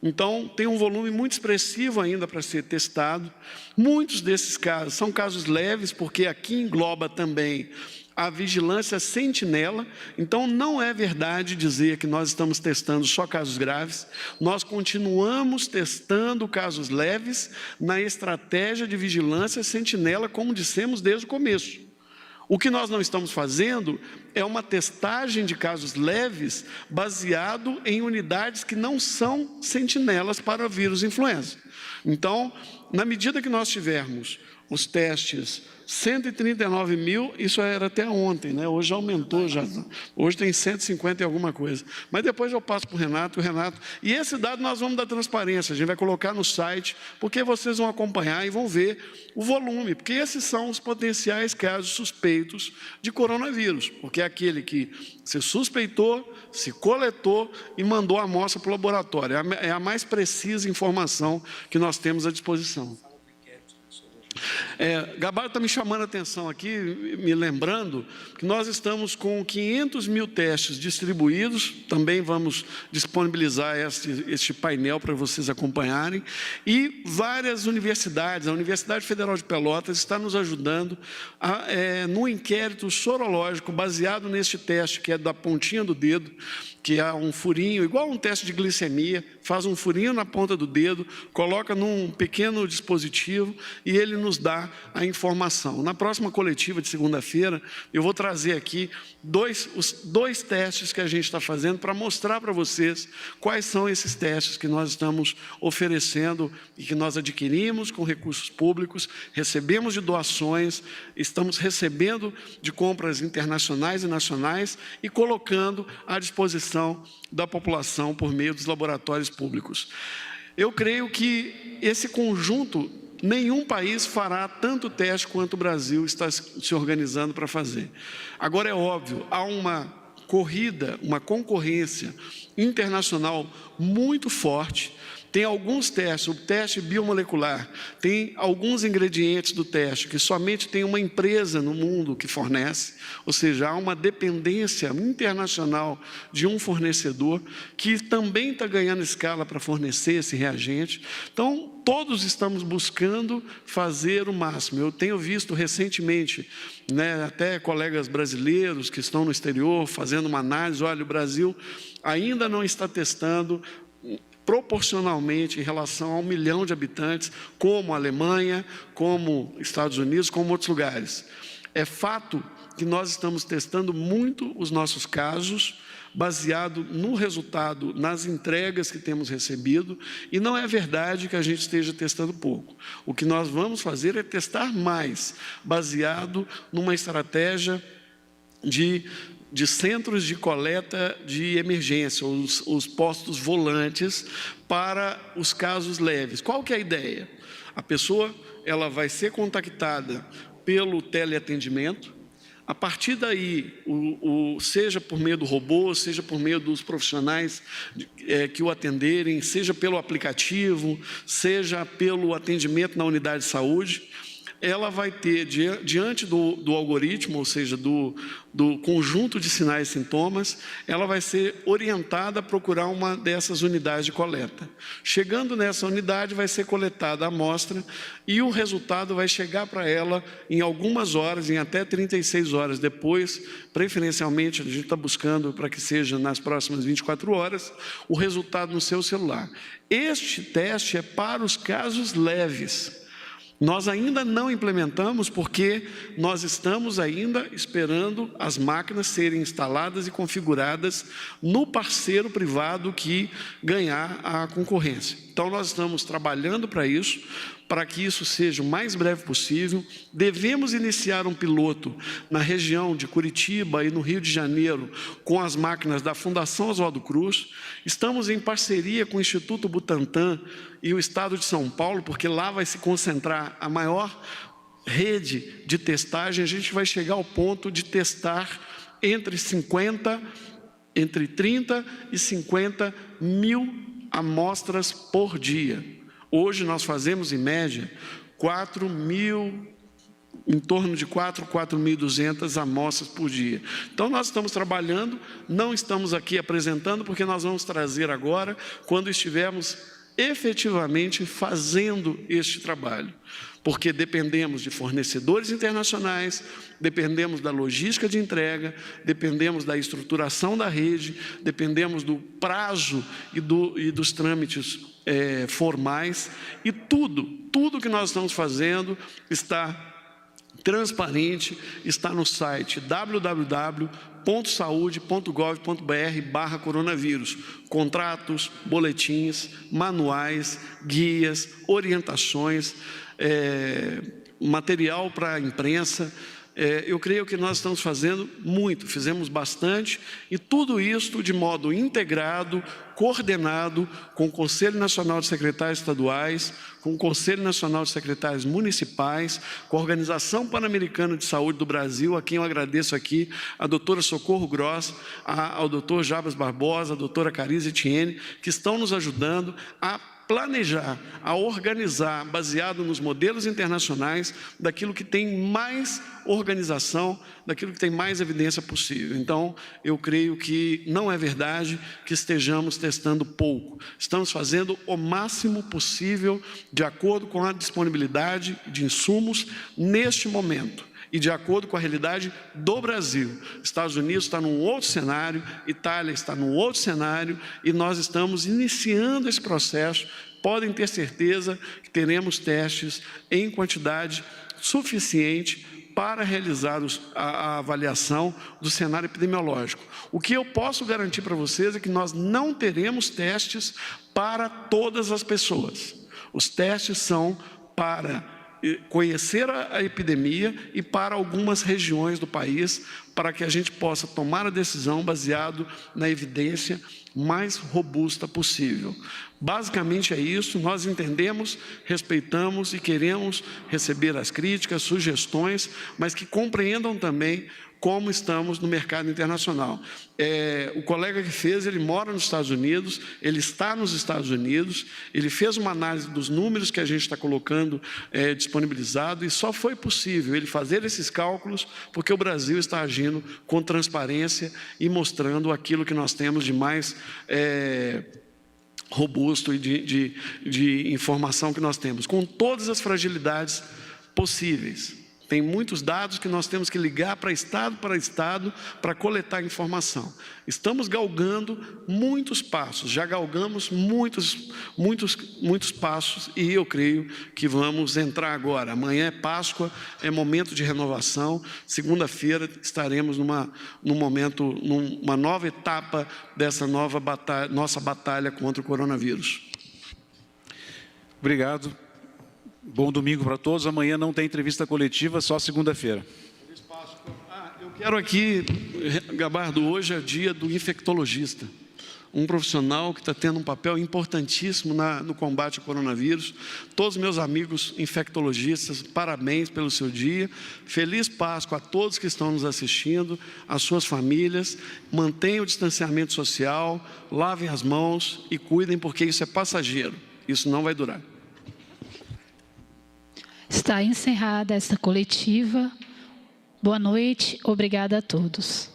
Então, tem um volume muito expressivo ainda para ser testado. Muitos desses casos são casos leves, porque aqui engloba também a vigilância sentinela. Então, não é verdade dizer que nós estamos testando só casos graves. Nós continuamos testando casos leves na estratégia de vigilância sentinela, como dissemos desde o começo. O que nós não estamos fazendo é uma testagem de casos leves baseado em unidades que não são sentinelas para o vírus influenza. Então, na medida que nós tivermos os testes 139 mil, isso era até ontem, né? Hoje aumentou já. Hoje tem 150 e alguma coisa. Mas depois eu passo para o Renato. E esse dado nós vamos dar transparência, a gente vai colocar no site, porque vocês vão acompanhar e vão ver o volume, porque esses são os potenciais casos suspeitos de coronavírus, porque é aquele que se suspeitou, se coletou e mandou a amostra para o laboratório. É a mais precisa informação que nós temos à disposição. Gabardo está me chamando a atenção aqui, me lembrando que nós estamos com 500 mil testes distribuídos, também vamos disponibilizar este painel para vocês acompanharem, e várias universidades, a Universidade Federal de Pelotas está nos ajudando no inquérito sorológico baseado neste teste, que é da pontinha do dedo, que é um furinho, igual um teste de glicemia, faz um furinho na ponta do dedo, coloca num pequeno dispositivo e ele nos dá a informação. Na próxima coletiva de segunda-feira, eu vou trazer aqui os dois testes que a gente está fazendo para mostrar para vocês quais são esses testes que nós estamos oferecendo e que nós adquirimos com recursos públicos, recebemos de doações, estamos recebendo de compras internacionais e nacionais e colocando à disposição da população por meio dos laboratórios públicos. Eu creio que esse conjunto, nenhum país fará tanto teste quanto o Brasil está se organizando para fazer. Agora, é óbvio, há uma corrida, uma concorrência internacional muito forte Tem alguns testes, o teste biomolecular, tem alguns ingredientes do teste que somente tem uma empresa no mundo que fornece, ou seja, há uma dependência internacional de um fornecedor que também está ganhando escala para fornecer esse reagente. Então, todos estamos buscando fazer o máximo. Eu tenho visto recentemente, até colegas brasileiros que estão no exterior fazendo uma análise, olha, o Brasil ainda não está testando proporcionalmente em relação a 1 milhão de habitantes, como a Alemanha, como Estados Unidos, como outros lugares. É fato que nós estamos testando muito os nossos casos, baseado no resultado, nas entregas que temos recebido, e não é verdade que a gente esteja testando pouco. O que nós vamos fazer é testar mais, baseado numa estratégia de centros de coleta de emergência, os postos volantes para os casos leves. Qual que é a ideia? A pessoa ela vai ser contactada pelo teleatendimento. A partir daí, seja por meio do robô, seja por meio dos profissionais que o atenderem, seja pelo aplicativo, seja pelo atendimento na unidade de saúde, ela vai ter, diante do algoritmo, ou seja, do conjunto de sinais e sintomas, ela vai ser orientada a procurar uma dessas unidades de coleta. Chegando nessa unidade, vai ser coletada a amostra e o resultado vai chegar para ela em algumas horas, em até 36 horas depois, preferencialmente, a gente está buscando para que seja nas próximas 24 horas, o resultado no seu celular. Este teste é para os casos leves. Nós ainda não implementamos porque nós estamos ainda esperando as máquinas serem instaladas e configuradas no parceiro privado que ganhar a concorrência. Então, nós estamos trabalhando para isso, para que isso seja o mais breve possível. Devemos iniciar um piloto na região de Curitiba e no Rio de Janeiro com as máquinas da Fundação Oswaldo Cruz. Estamos em parceria com o Instituto Butantan e o Estado de São Paulo, porque lá vai se concentrar a maior rede de testagem. A gente vai chegar ao ponto de testar entre 30 e 50 mil amostras por dia. Hoje nós fazemos, em média, 4.000, em torno de 4.200 amostras por dia. Então, nós estamos trabalhando, não estamos aqui apresentando, porque nós vamos trazer agora, quando estivermos efetivamente fazendo este trabalho. Porque dependemos de fornecedores internacionais, dependemos da logística de entrega, dependemos da estruturação da rede, dependemos do prazo e dos trâmites formais, e tudo que nós estamos fazendo está transparente, está no site www.saude.gov.br/coronavírus. Contratos, boletins, manuais, guias, orientações, material para a imprensa. Eu creio que nós estamos fazendo muito, fizemos bastante, e tudo isso de modo integrado, coordenado com o Conselho Nacional de Secretários Estaduais, com o Conselho Nacional de Secretários Municipais, com a Organização Pan-Americana de Saúde do Brasil, a quem eu agradeço aqui, a doutora Socorro Gross, ao doutor Jabas Barbosa, a doutora Cariza Etienne, que estão nos ajudando a planejar, a organizar, baseado nos modelos internacionais, daquilo que tem mais organização, daquilo que tem mais evidência possível. Então, eu creio que não é verdade que estejamos testando pouco. Estamos fazendo o máximo possível, de acordo com a disponibilidade de insumos neste momento e de acordo com a realidade do Brasil. Estados Unidos está num outro cenário, Itália está num outro cenário, e nós estamos iniciando esse processo. Podem ter certeza que teremos testes em quantidade suficiente para realizar a avaliação do cenário epidemiológico. O que eu posso garantir para vocês é que nós não teremos testes para todas as pessoas. Os testes são para conhecer a epidemia e para algumas regiões do país, para que a gente possa tomar a decisão baseado na evidência mais robusta possível. Basicamente é isso, nós entendemos, respeitamos e queremos receber as críticas, sugestões, mas que compreendam também como estamos no mercado internacional. O colega que fez, ele mora nos Estados Unidos, ele está nos Estados Unidos, ele fez uma análise dos números que a gente está colocando disponibilizado, e só foi possível ele fazer esses cálculos porque o Brasil está agindo com transparência e mostrando aquilo que nós temos de mais robusto e de informação que nós temos, com todas as fragilidades possíveis. Tem muitos dados que nós temos que ligar para estado para coletar informação. Estamos galgando muitos passos, já galgamos muitos passos, e eu creio que vamos entrar agora. Amanhã é Páscoa, é momento de renovação. Segunda-feira estaremos numa nova etapa dessa nossa batalha contra o coronavírus. Obrigado. Bom domingo para todos. Amanhã não tem entrevista coletiva, só segunda-feira. Eu quero aqui, Gabardo, hoje é dia do infectologista, um profissional que está tendo um papel importantíssimo no combate ao coronavírus. Todos meus amigos infectologistas, parabéns pelo seu dia. Feliz Páscoa a todos que estão nos assistindo, às suas famílias. Mantenham o distanciamento social, lavem as mãos e cuidem, porque isso é passageiro, isso não vai durar. Está encerrada esta coletiva. Boa noite, obrigada a todos.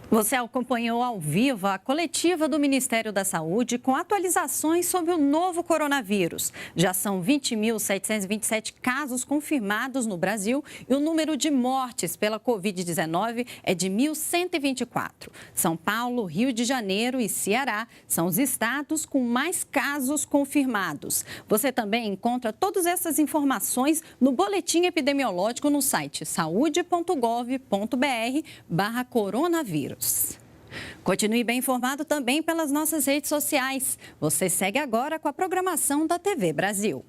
Você acompanhou ao vivo a coletiva do Ministério da Saúde com atualizações sobre o novo coronavírus. Já são 20.727 casos confirmados no Brasil e o número de mortes pela Covid-19 é de 1.124. São Paulo, Rio de Janeiro e Ceará são os estados com mais casos confirmados. Você também encontra todas essas informações no boletim epidemiológico no site saude.gov.br/coronavírus. Continue bem informado também pelas nossas redes sociais. Você segue agora com a programação da TV Brasil.